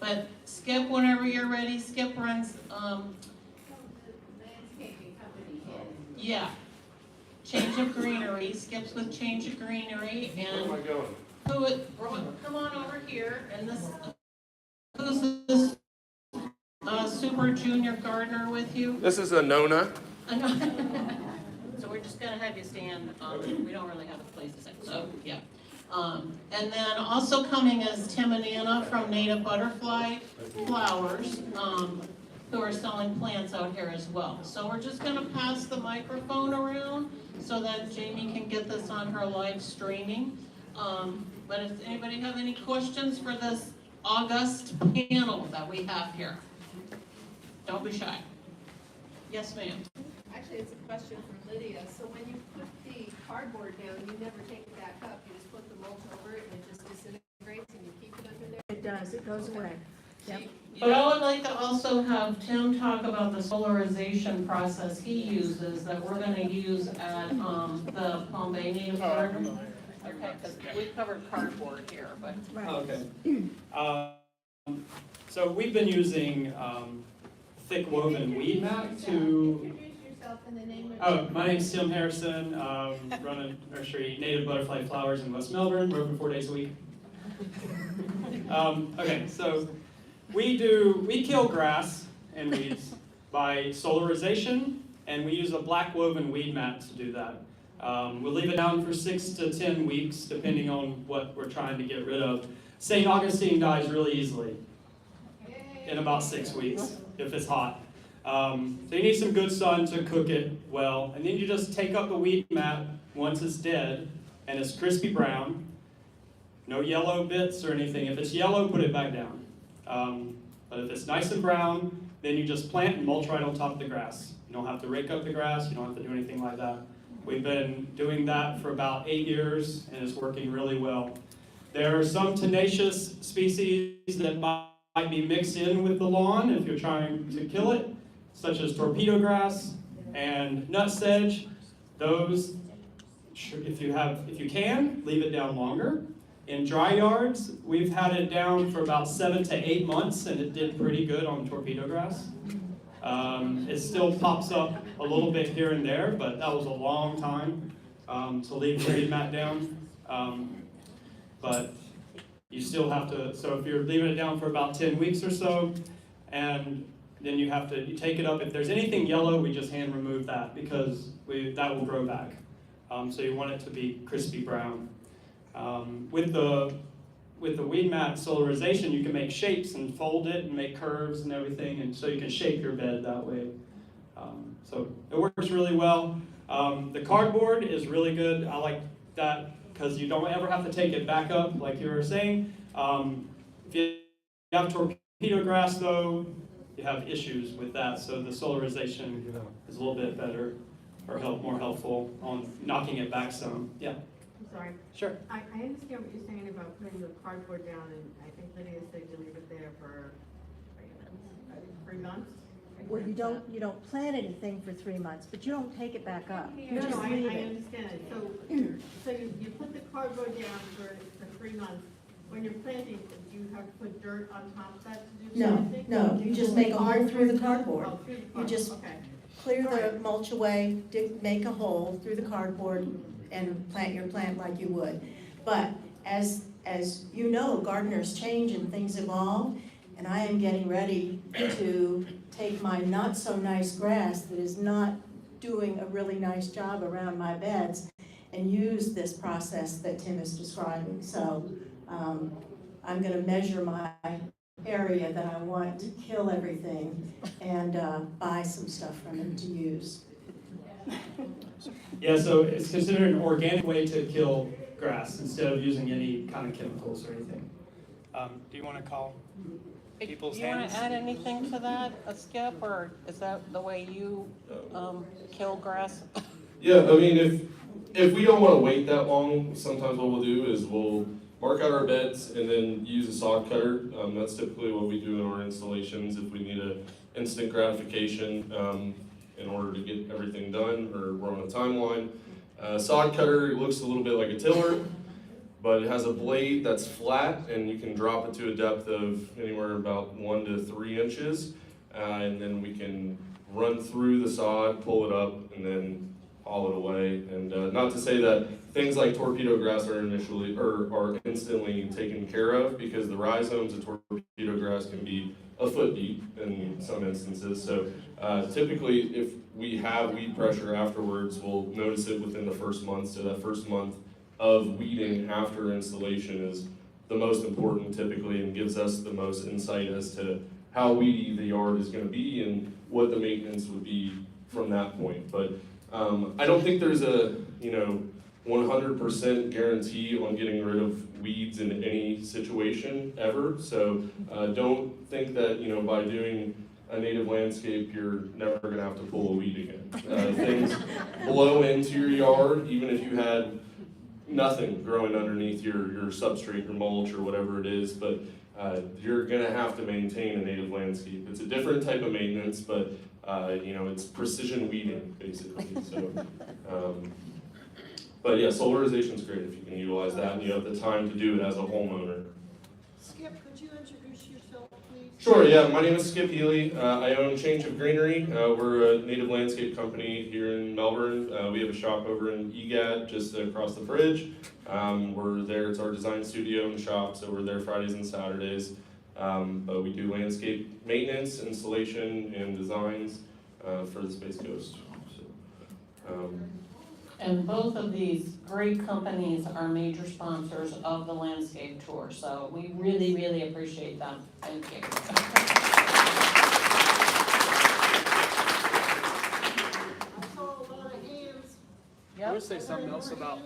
But Skip, whenever you're ready, Skip runs, Landscaping company. yeah, Change of Greenery. Skip's with Change of Greenery, and Where am I going? come on over here, and who's this super junior gardener with you? This is a Nona. So we're just gonna have you stand, we don't really have a place to sit, so, yeah. And then also coming is Tim and Anna from Native Butterfly Flowers, who are selling plants out here as well. So we're just gonna pass the microphone around so that Jamie can get this on her live streaming. But if anybody have any questions for this august panel that we have here, don't be shy. Yes, ma'am. Actually, it's a question for Lydia. So when you put the cardboard down, you never take it back up. You just put the mulch over it and it just disintegrates and you keep it under there? it does, it goes away. Yep. But I would like to also have Tim talk about the solarization process he uses that we're gonna use at, the Palm Bay Native Garden. Okay, because we covered cardboard here, but. Okay. So we've been using thick woven weed mat to. Introduce yourself and the name of. Oh, my name's Tim Harrison. Run a nursery, Native Butterfly Flowers in West Melbourne. We're open 4 days a week. Okay, so we kill grass and weeds by solarization, and we use a black woven weed mat to do that. We'll leave it down for 6 to 10 weeks, depending on what we're trying to get rid of. St. Augustine dies really easily in about 6 weeks, if it's hot. So you need some good sun to cook it well, and then you just take up the weed mat once it's dead, and it's crispy brown. No yellow bits or anything. If it's yellow, put it back down. But if it's nice and brown, then you just plant and mulch right on top of the grass. You don't have to rake up the grass, you don't have to do anything like that. We've been doing that for about 8 years, and it's working really well. There are some tenacious species that might be mixed in with the lawn if you're trying to kill it, such as torpedo grass and nutsedge. Those, if you can, leave it down longer. In dry yards, we've had it down for about 7 to 8 months, and it did pretty good on torpedo grass. It still pops up a little bit here and there, but that was a long time to leave the weed mat down. But you still have to, so if you're leaving it down for about 10 weeks or so, and then you take it up. If there's anything yellow, we just hand remove that because that will grow back. So you want it to be crispy brown. With the weed mat solarization, you can make shapes and fold it and make curves and everything, and so you can shape your bed that way. So it works really well. The cardboard is really good. I like that because you don't ever have to take it back up, like you were saying. If you have torpedo grass, though, you have issues with that. So the solarization is a little bit better or more helpful on knocking it back some. Yeah. I'm sorry. Sure. I understand what you're saying about putting the cardboard down, and I think Lydia said you leave it there for 3 months. Well, you don't plant anything for 3 months, but you don't take it back up. You No, just I leave it. understand it. So you put the cardboard down for 3 months. When you're planting, do you have to put dirt on top of that to do No, something? no, you just make a hole through the cardboard. Oh, through the You cardboard, just okay. Clear the mulch away, make a hole through the cardboard, and plant your plant like you would. But as you know, gardeners change and things evolve, and I am getting ready to take my not so nice grass that is not doing a really nice job around my beds and use this process that Tim is describing. So I'm gonna measure my area that I want to kill everything and buy some stuff from him to use. Yeah, so it's considered an organic way to kill grass instead of using any kind of chemicals or anything. Do you want to call people's Do you want hands? to add anything to that, Skip, or is that the way you kill grass? Yeah, I mean, if we don't want to wait that long, sometimes what we'll do is we'll mark out our beds and then use a sod cutter. That's typically what we do in our installations if we need an instant gratification in order to get everything done or we're on a timeline. Sod cutter looks a little bit like a tiller, but it has a blade that's flat and you can drop it to a depth of anywhere about 1 to 3 inches. And then we can run through the sod, pull it up, and then haul it away. And not to say that things like torpedo grass are instantly taken care of, because the rhizomes of torpedo grass can be a foot deep in some instances. So typically, if we have weed pressure afterwards, we'll notice it within the first month. So that first month of weeding after installation is the most important typically, and gives us the most insight as to how weedy the yard is going to be and what the maintenance would be from that point. But I don't think there's a 100% guarantee on getting rid of weeds in any situation ever. So don't think that by doing a native landscape you're never going to have to pull a weed again. Things blow into your yard even if you had nothing growing underneath your substrate, your mulch, or whatever it is. But you're going to have to maintain a native landscape. It's a different type of maintenance, but it's precision weeding basically. So, but yeah, solarization is great if you can utilize that and you have the time to do it as a homeowner. Skip, could you introduce yourself, please? Sure, yeah, my name is Skip Healy. I own Change of Greenery. We're a native landscape company here in Melbourne. We have a shop over in EGAD, just across the bridge. We're there, it's our design studio and shop, so we're there Fridays and Saturdays. But we do landscape maintenance, installation, and designs for the Space Coast. So, And both of these great companies are major sponsors of the landscape tour, so we really, really appreciate them. Thank you. I saw a lot of hands. I would say something else about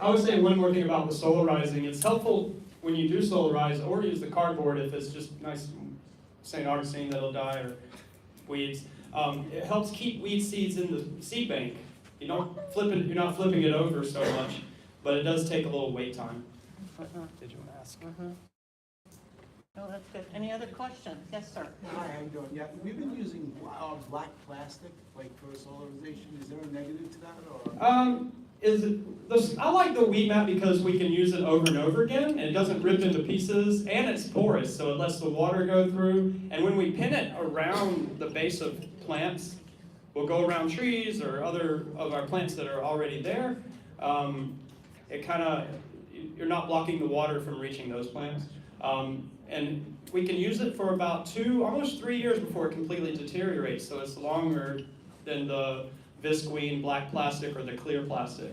I would say one more thing about the solarizing. It's helpful when you do solarize or use the cardboard if it's just nice St. Augustine that'll die or weeds. It helps keep weed seeds in the seed bank. You're not flipping it over so much, but it does take a little wait time. Did you want to ask? Oh, that's good. Any other questions? Yes, sir. Hi, how you doing? Yeah, we've been using black plastic, like for solarization. Is there a negative to that, or? I like the weed mat because we can use it over and over again, and it doesn't rip into pieces, and it's porous, so it lets the water go through. And when we pin it around the base of plants, we'll go around trees or other of our plants that are already there. You're not blocking the water from reaching those plants. And we can use it for about 2, almost 3 years before it completely deteriorates. So it's longer than the visqueen black plastic or the clear plastic.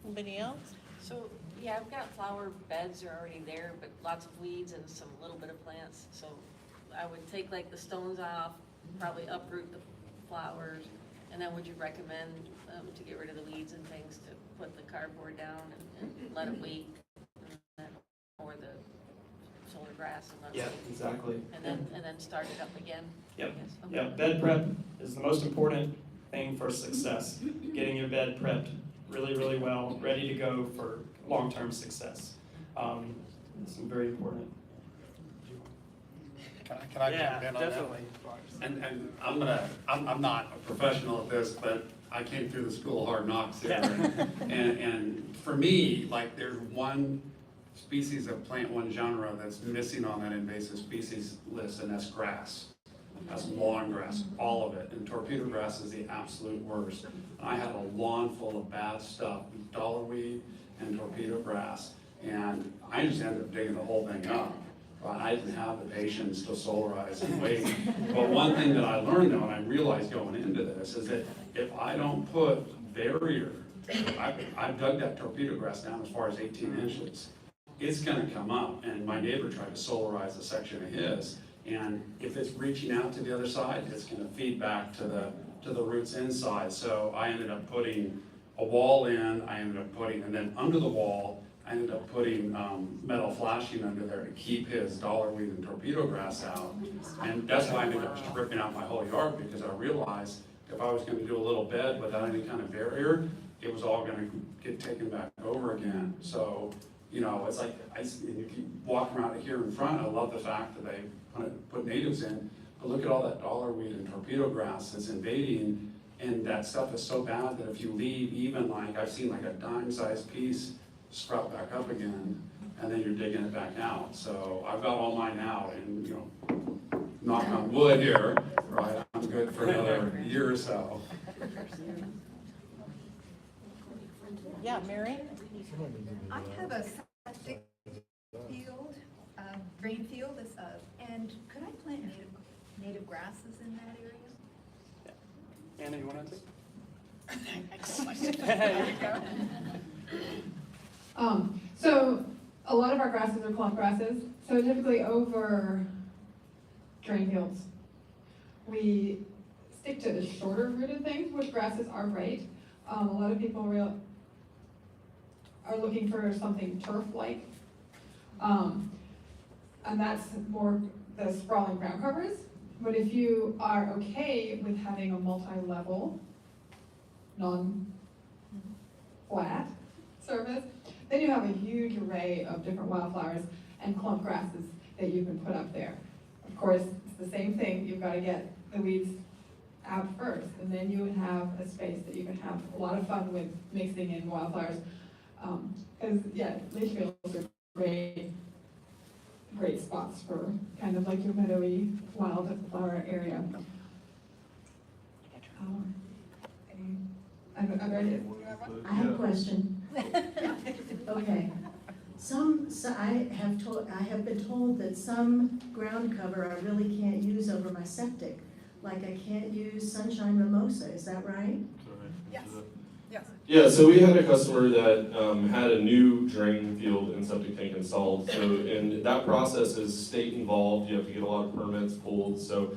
Anybody else? So, yeah, I've got flower beds are already there, but lots of weeds and some little bit of plants. So I would take like the stones off, probably uproot the flowers. And then would you recommend to get rid of the weeds and things, to put the cardboard down and let it wait? Or the solar grass and let it Yeah, wait? exactly. And then start it up again? Yep. I guess. Okay. Yeah, bed prep is the most important thing for success. Getting your bed prepped really, really well, ready to go for long-term success. It's very important. Can I jump in on that? definitely. And I'm not a professional at this, but I came through the school of hard knocks here. And for me, like, there's one species of plant, one genre that's missing on that invasive species list, and that's grass. That's lawn grass, all of it. And torpedo grass is the absolute worst. I had a lawn full of bad stuff, dollarweed and torpedo grass, and I just ended up digging the whole thing up. But I didn't have the patience to solarize and wait. But one thing that I learned though, and I realized going into this, is that if I don't put barrier, I've dug that torpedo grass down as far as 18 inches. It's gonna come up, and my neighbor tried to solarize a section of his, and if it's reaching out to the other side, it's gonna feed back to the roots inside. So I ended up putting a wall in, and then under the wall, I ended up putting metal flashing under there to keep his dollarweed and torpedo grass out. And that's why I ended up stripping out my whole yard, because I realized if I was gonna do a little bed without any kind of barrier, it was all gonna get taken back over again. So, you know, it's like, if you walk around here in front, I love the fact that they put natives in, but look at all that dollarweed and torpedo grass that's invading, and that stuff is so bad that if you leave even like, I've seen like a dime-sized piece sprout back up again, and then you're digging it back out. So I've got all mine out, and, you know, knock on wood here, right, I'm good for another year or so. Yeah, Mary? I have a septic field, drain field, and could I plant native grasses in that area? Anna, you want to? So a lot of our grasses are clump grasses, so typically over drain fields. We stick to the shorter rooted things, which grasses are great. A lot of people are looking for something turf-like. And that's more the sprawling ground covers. But if you are okay with having a multi-level, non-flat surface, then you have a huge array of different wildflowers and clump grasses that you can put up there. Of course, it's the same thing, you've got to get the weeds out first, and then you would have a space that you can have a lot of fun with mixing in wildflowers. Because, yeah, leach fields are great spots for kind of like your meadowy wildflower area. I have a question. Okay. I have been told that some ground cover I really can't use over my septic. Like I can't use sunshine mimosa, is that right? Yes. Yes. Yeah, so we had a customer that had a new drain field and septic tank installed. So, and that process is state involved. You have to get a lot of permits pulled. So,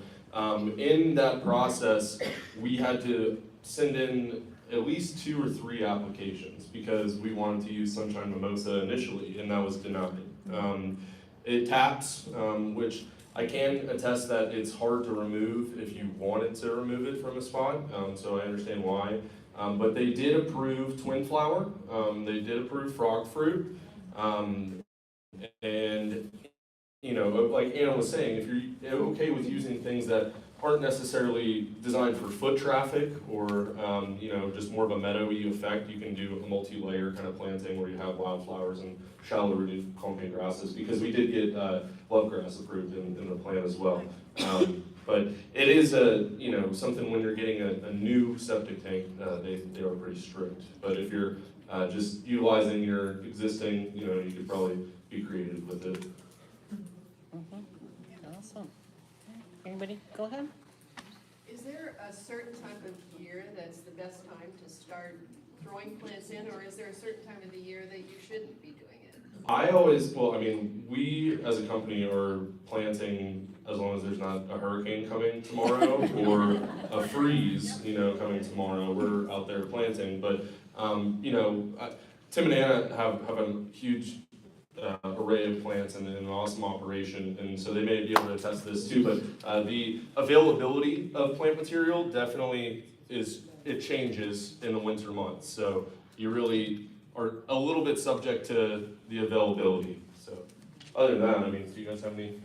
in that process, we had to send in at least 2 or 3 applications because we wanted to use sunshine mimosa initially, and that was denied. It taps, which I can attest that it's hard to remove if you wanted to remove it from a spot. So I understand why. But they did approve twin flower, they did approve frog fruit, and, you know, like Anna was saying, if you're okay with using things that aren't necessarily designed for foot traffic or, you know, just more of a meadowy effect, you can do a multi-layer kind of planting where you have wildflowers and shallow-rooted clumping grasses, because we did get love grass approved in the plan as well. But it is you know, something when you're getting a new septic tank, they are pretty strict. But if you're just utilizing your existing, you could probably be creative with it. Awesome. Anybody, go ahead. Is there a certain time of year that's the best time to start throwing plants in, or is there a certain time of the year that you shouldn't be doing it? We as a company are planting as long as there's not a hurricane coming tomorrow or a freeze, coming tomorrow. We're out there planting, but, Tim and Anna have a huge array of plants and an awesome operation, and so they may be able to attest to this too, but the availability of plant material definitely it changes in the winter months, so you really are a little bit subject to the availability. So other than that, do you guys have any?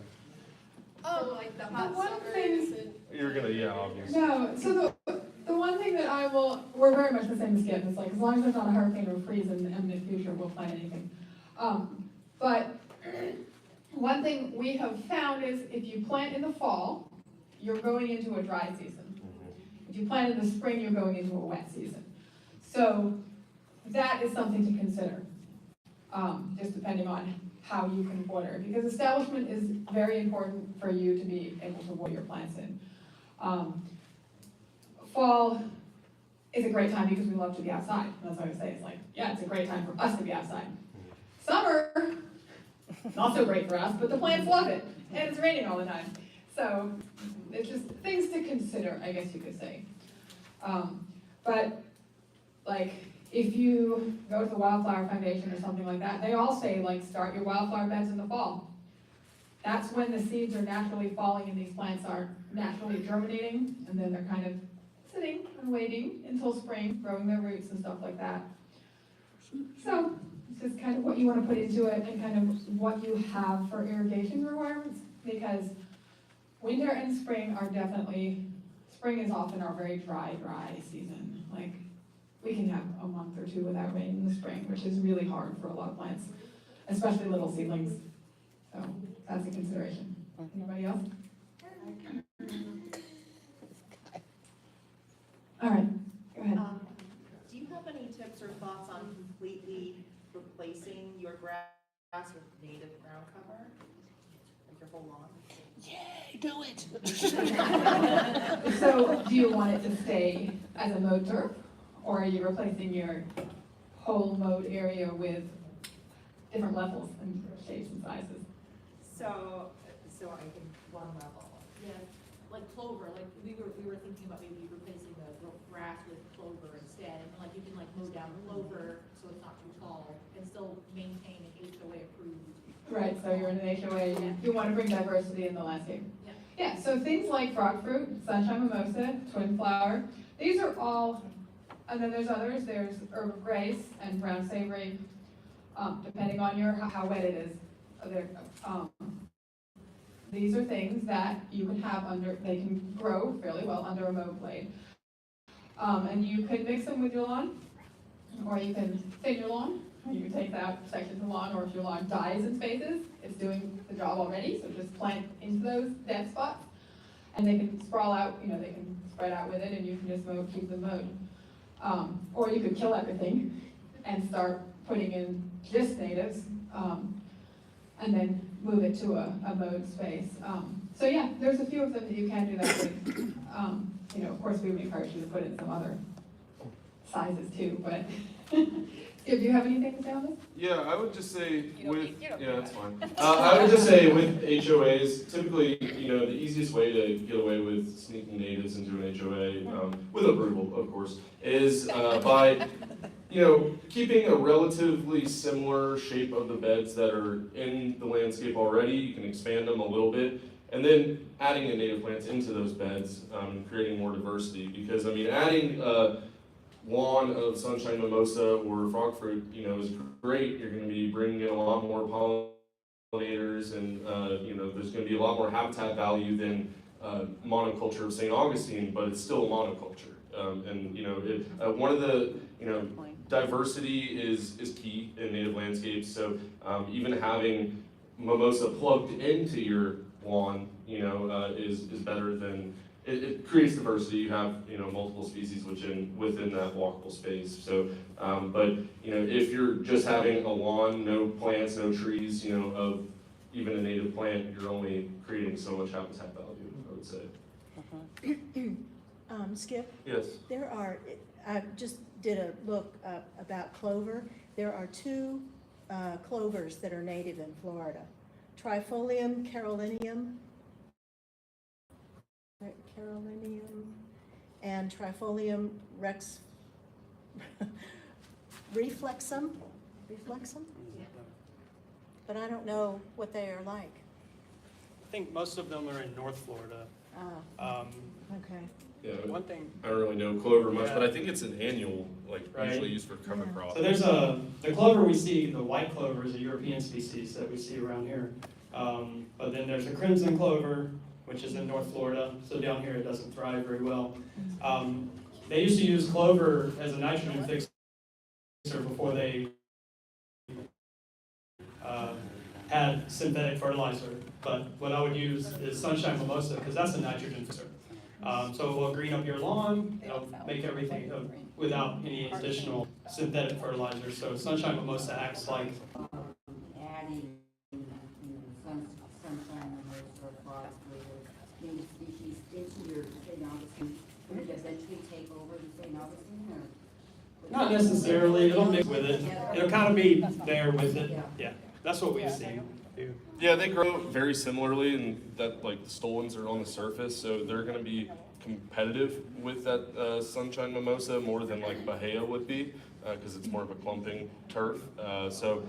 Oh, like the hot one summers thing- and. You're gonna, yeah, obviously. No, so the one thing that we're very much the same as Skip, it's like, as long as there's not a hurricane or freeze in the imminent future, we'll plant anything. But one thing we have found is if you plant in the fall, you're going into a dry season. If you plant in the spring, you're going into a wet season. So that is something to consider, just depending on how you can water, because establishment is very important for you to be able to water your plants in. Fall is a great time because we love to be outside. That's what I say. It's like, yeah, it's a great time for us to be outside. Summer, not so great for us, but the plants love it, and it's raining all the time. So it's just things to consider, I guess you could say. But like, if you go to the Wildflower Foundation or something like that, they all say, like, start your wildflower beds in the fall. That's when the seeds are naturally falling and these plants are naturally germinating, and then they're kind of sitting and waiting until spring, growing their roots and stuff like that. So it's just kind of what you want to put into it and kind of what you have for irrigation requirements, because winter and spring are definitely, spring is often our very dry season. Like, we can have a month or two without rain in the spring, which is really hard for a lot of plants, especially little seedlings. So that's a consideration. Anybody else? All right, go ahead. Do you have any tips or thoughts on completely replacing your grass with native ground cover? Like your whole lawn? Yay, do it. So do you want it to stay as a mowed turf, or are you replacing your whole mowed area with different levels and shapes and sizes? So I think one level. Yeah, like clover, like we were thinking about maybe replacing the grass with clover instead, and like you can like mow down clover so it's not too tall and still maintain an HOA approved. Right, so you're in an HOA, you want to bring diversity in the landscape. Yeah, so things like frog fruit, sunshine mimosa, twin flower, these are all, and then there's others, there's herb of grace and brown savory, depending on how wet it is. These are things that you can have they can grow fairly well under a mow blade. And you could mix them with your lawn, or you can thin your lawn. You can take out sections of lawn, or if your lawn dies in spaces, it's doing the job already, so just plant into those dead spots. And they can sprawl out, they can spread out with it, and you can just keep them mowed. Or you could kill everything and start putting in just natives, and then move it to a mowed space. So yeah, there's a few of them that you can do that with. Of course, we would encourage you to put in some other sizes too, but do you have anything to say on this? Yeah, I would just say that's fine. I would just say with HOAs, typically, the easiest way to get away with sneaking natives into an HOA, with approval, of course, is by, keeping a relatively similar shape of the beds that are in the landscape already. You can expand them a little bit, and then adding the native plants into those beds, creating more diversity. Because, adding lawn of sunshine mimosa or frog fruit, is great. You're going to be bringing in a lot more pollinators, and there's going to be a lot more habitat value than monoculture of St. Augustine, but it's still a monoculture. One of the diversity is key in native landscapes. So even having mimosa plugged into your lawn, is better than it creates diversity. You have, you know, multiple species within that walkable space. So, but, you know, if you're just having a lawn, no plants, no trees, you know, of even a native plant, you're only creating so much habitat value, I would say. Skip, Yes. there are, I just did a look up about clover. There are two clovers that are native in Florida. Trifolium carolinum, and Trifolium reflexum, but I don't know what they are like. I think most of them are in North Florida. Okay. Yeah, One thing, I don't really know clover much, Yeah. but I think it's an annual, like, Right. usually used for cover Yeah. crop. so there's the clover we see, the white clover is a European species that we see around here. But then there's a crimson clover, which is in North Florida, so down here it doesn't thrive very well. They used to use clover as a nitrogen fixer before they had synthetic fertilizer. But what I would use is sunshine mimosa, because that's a nitrogen fixer. So it will green up your lawn, it'll make everything without any additional synthetic fertilizer. So sunshine mimosa acts like Adding, sunshine or frost with native species into your St. Augustine, would it eventually take over the St. Augustine, or? not necessarily, it'll mix with it. It'll kind of be there with it. Yeah, that's what we've seen. Yeah, they grow very similarly, and that, like, the stolons are on the surface, so they're going to be competitive with that sunshine mimosa more than like Bahia would be, because it's more of a clumping turf. So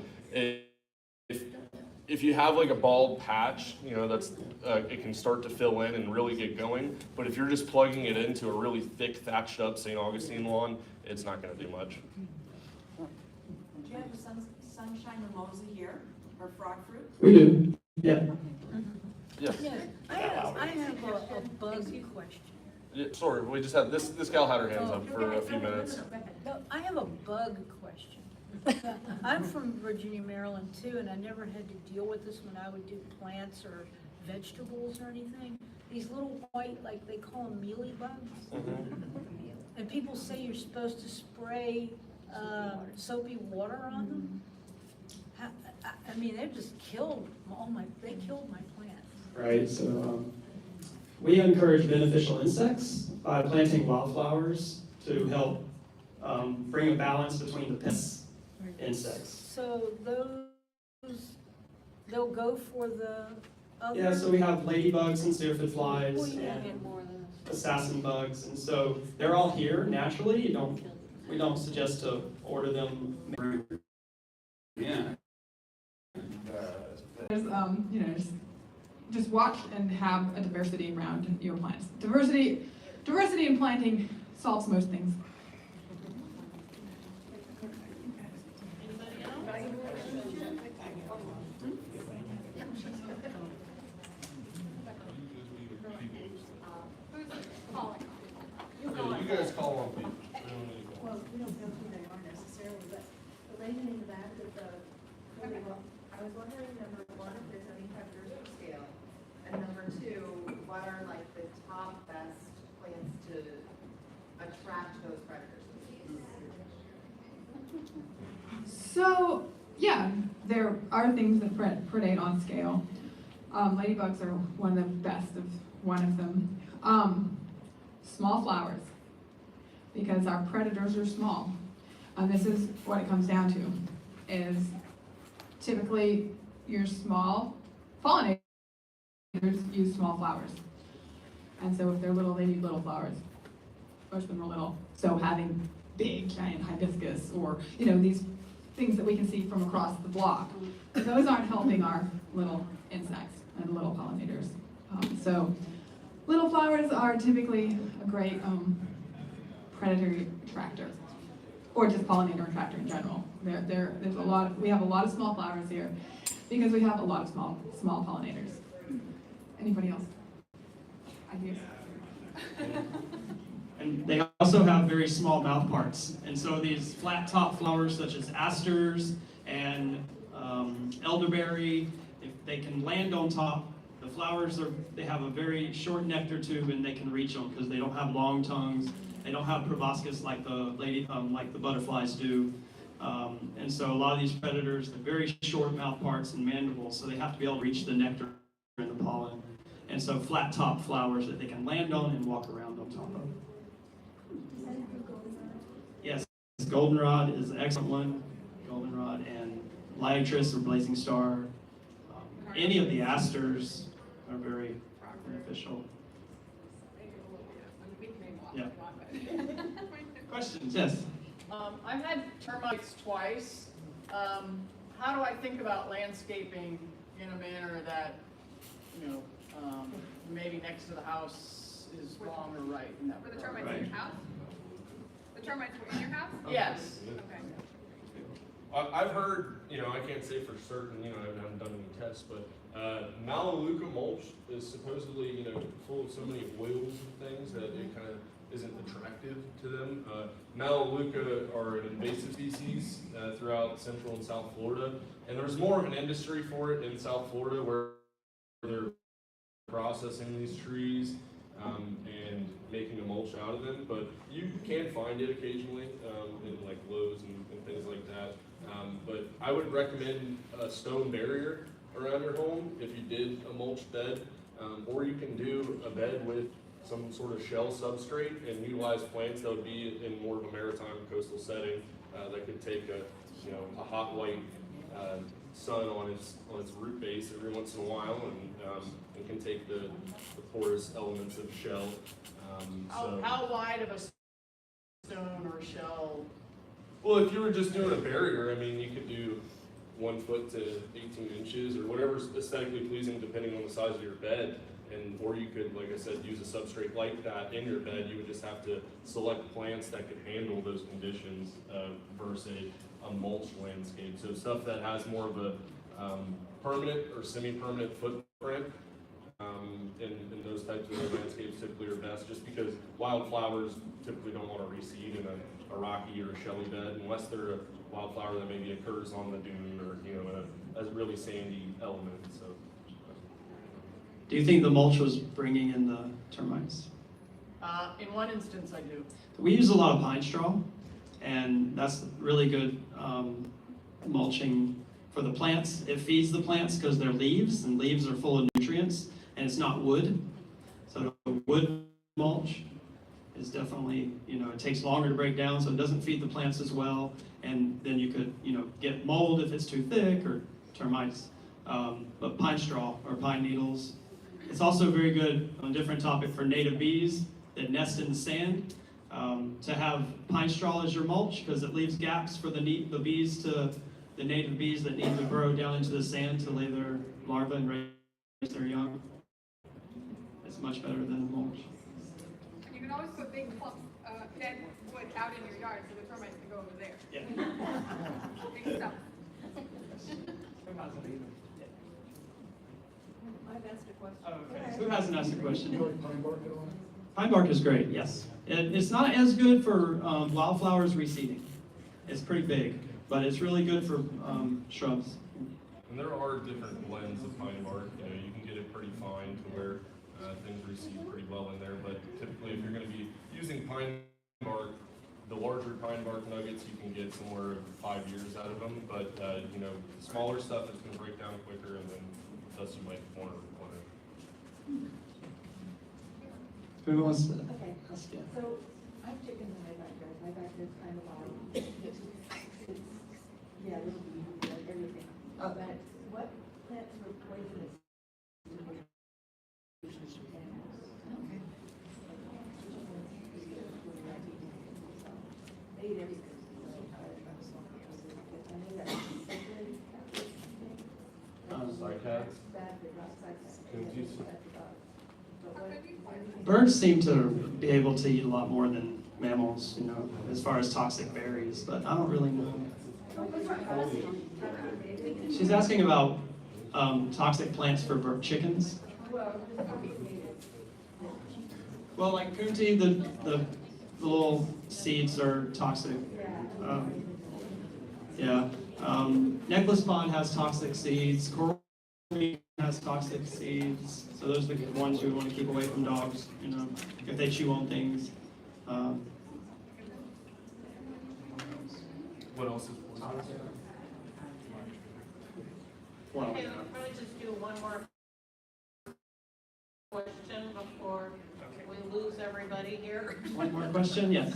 if you have like a bald patch, you know, that's it can start to fill in and really get going. But if you're just plugging it into a really thick thatched up St. Augustine lawn, it's not going to do much. Do you have the sunshine mimosa here, or frog fruit? We do, yeah. Yes. I have a bug question. Yeah, sorry, we just had this gal had her hands up for a few minutes. No, I have a bug question. I'm from Virginia, Maryland too, and I never had to deal with this when I would do plants or vegetables or anything. These little white, like they call them mealy bugs. And people say you're supposed to spray soapy water on them. I mean, they just killed they killed my plants. Right, so we encourage beneficial insects by planting wildflowers to help bring a balance between the pests and insects. So they'll go for the other? Yeah, so we have ladybugs and syrphid flies Well, yeah. and assassin bugs, and so they're all here naturally. We don't suggest to order them. Yeah. There's, you know, just watch and have a diversity around your plants. Diversity in planting solves most things. You guys call on people. Well, we don't know who they are necessarily, but the lady in the back of the, I was wondering, number one, if there's any predators for scale, and number two, what are like the top best plants to attract those predators? So, yeah, there are things that predate on scale. Ladybugs are one of the best of one of them. Small flowers, because our predators are small. And this is what it comes down to, is typically your small pollinators use small flowers. And so if they're little, they need little flowers. Most of them are little. So having big, giant hibiscus, or, you know, these things that we can see from across the block, those aren't helping our little insects and little pollinators. So little flowers are typically a great predatory attractor, or just pollinator attractor in general. There's a lot. We have a lot of small flowers here because we have a lot of small pollinators. Anybody else? Ideas? And they also have very small mouth parts. And so these flat top flowers such as asters and elderberry, if they can land on top, the flowers they have a very short nectar tube, and they can reach them because they don't have long tongues. They don't have proboscis like the butterflies do. And so a lot of these predators have very short mouth parts and mandibles, so they have to be able to reach the nectar and the pollen. And so flat top flowers that they can land on and walk around on top of. Yes, goldenrod is an excellent one. Goldenrod and liatris or blazing star. Any of the asters are very beneficial. Yeah. Questions? Yes. I've had termites twice. How do I think about landscaping in a manner that, maybe next to the house is wrong or right in that For the regard? termites in your house? The termites were in your house? Yes. Okay. I've heard, I can't say for certain, I haven't done any tests, but Melaleuca mulch is supposedly, full of so many oils and things that it kind of isn't attractive to them. Melaleuca are an invasive species throughout Central and South Florida, and there's more of an industry for it in South Florida where they're processing these trees and making a mulch out of them, but you can find it occasionally in like Lowe's and things like that. But I would recommend a stone barrier around your home if you did a mulch bed, or you can do a bed with some sort of shell substrate and utilize plants that would be in more of a maritime coastal setting that could take a hot white sun on its root base every once in a while and can take the porous elements of shell. How wide of a stone or shell? Well, if you were just doing a barrier, you could do 1 foot to 18 inches or whatever's aesthetically pleasing depending on the size of your bed. Or you could, like I said, use a substrate like that in your bed. You would just have to select plants that could handle those conditions versus a mulch landscape. So stuff that has more of a permanent or semi-permanent footprint. And those types of landscapes typically are best just because wildflowers typically don't want to reseed in a rocky or a shelly bed unless they're a wildflower that maybe occurs on the dune or in a really sandy element. So. Do you think the mulch was bringing in the termites? In one instance, I do. We use a lot of pine straw, and that's really good mulching for the plants. It feeds the plants because they're leaves, and leaves are full of nutrients, and it's not wood. So the wood mulch is definitely, it takes longer to break down, so it doesn't feed the plants as well, and then you could, get mold if it's too thick, or termites. But pine straw or pine needles. It's also very good, on a different topic, for native bees that nest in the sand, to have pine straw as your mulch because it leaves gaps for the native bees that need to burrow down into the sand to lay their larvae and raise their young. It's much better than mulch. And you can always put big clumps of dead wood out in your yard so the termites can go over there. Yeah. Big stuff. I've asked a question. Okay, who hasn't asked a question? Pine bark is great, yes. It's not as good for wildflowers reseeding. It's pretty big, but it's really good for shrubs. And there are different blends of pine bark. You can get it pretty fine to where things reseed pretty well in there. But typically, if you're going to be using pine bark, the larger pine bark nuggets, you can get somewhere 5 years out of them. But smaller stuff is going to break down quicker, and then thus you might want to replenish. Who wants to? Okay, so I have chickens in my backyard. My backyard's kind of wild. Yeah, this would be like everything. But what plants were poisonous? They eat everything. Birds seem to be able to eat a lot more than mammals, as far as toxic berries, but I don't really know. She's asking about toxic plants for chickens. Well, like Kunti, the little seeds are toxic. Yeah. Necklace pond has toxic seeds. Coral has toxic seeds, so those are the ones you want to keep away from dogs, you know, if they chew on things. What else is Well, Okay, we'll probably just do one more question before we lose everybody here. one more question, yes.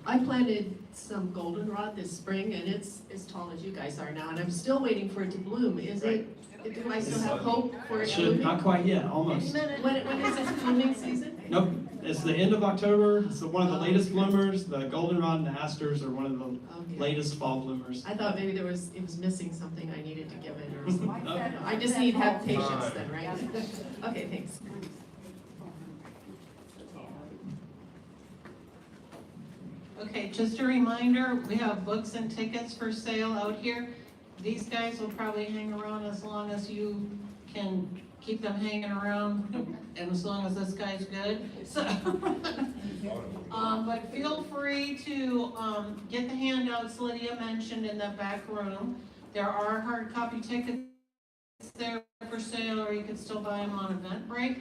I planted some goldenrod this spring, and it's as tall as you guys are now, and I'm still waiting for it to bloom. Do I still have hope for it Should, blooming? not quite yet, almost. When is its blooming season? Nope, it's the end of October, it's one of the latest bloomers, the goldenrod and the asters are one of the Okay. latest fall bloomers. I thought maybe it was missing something I needed to give it or something. I just need to have patience then, right? Okay, thanks. Okay, just a reminder, we have books and tickets for sale out here. These guys will probably hang around as long as you can keep them hanging around, and as long as this guy's good. So, but feel free to get the handouts Lydia mentioned in the back room. There are hard copy tickets there for sale, or you can still buy them on Eventbrite.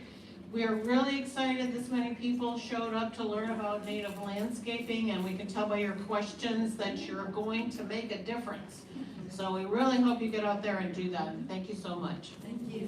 We are really excited this many people showed up to learn about native landscaping, and we can tell by your questions that you're going to make a difference. So we really hope you get out there and do that. Thank you so much. Yeah.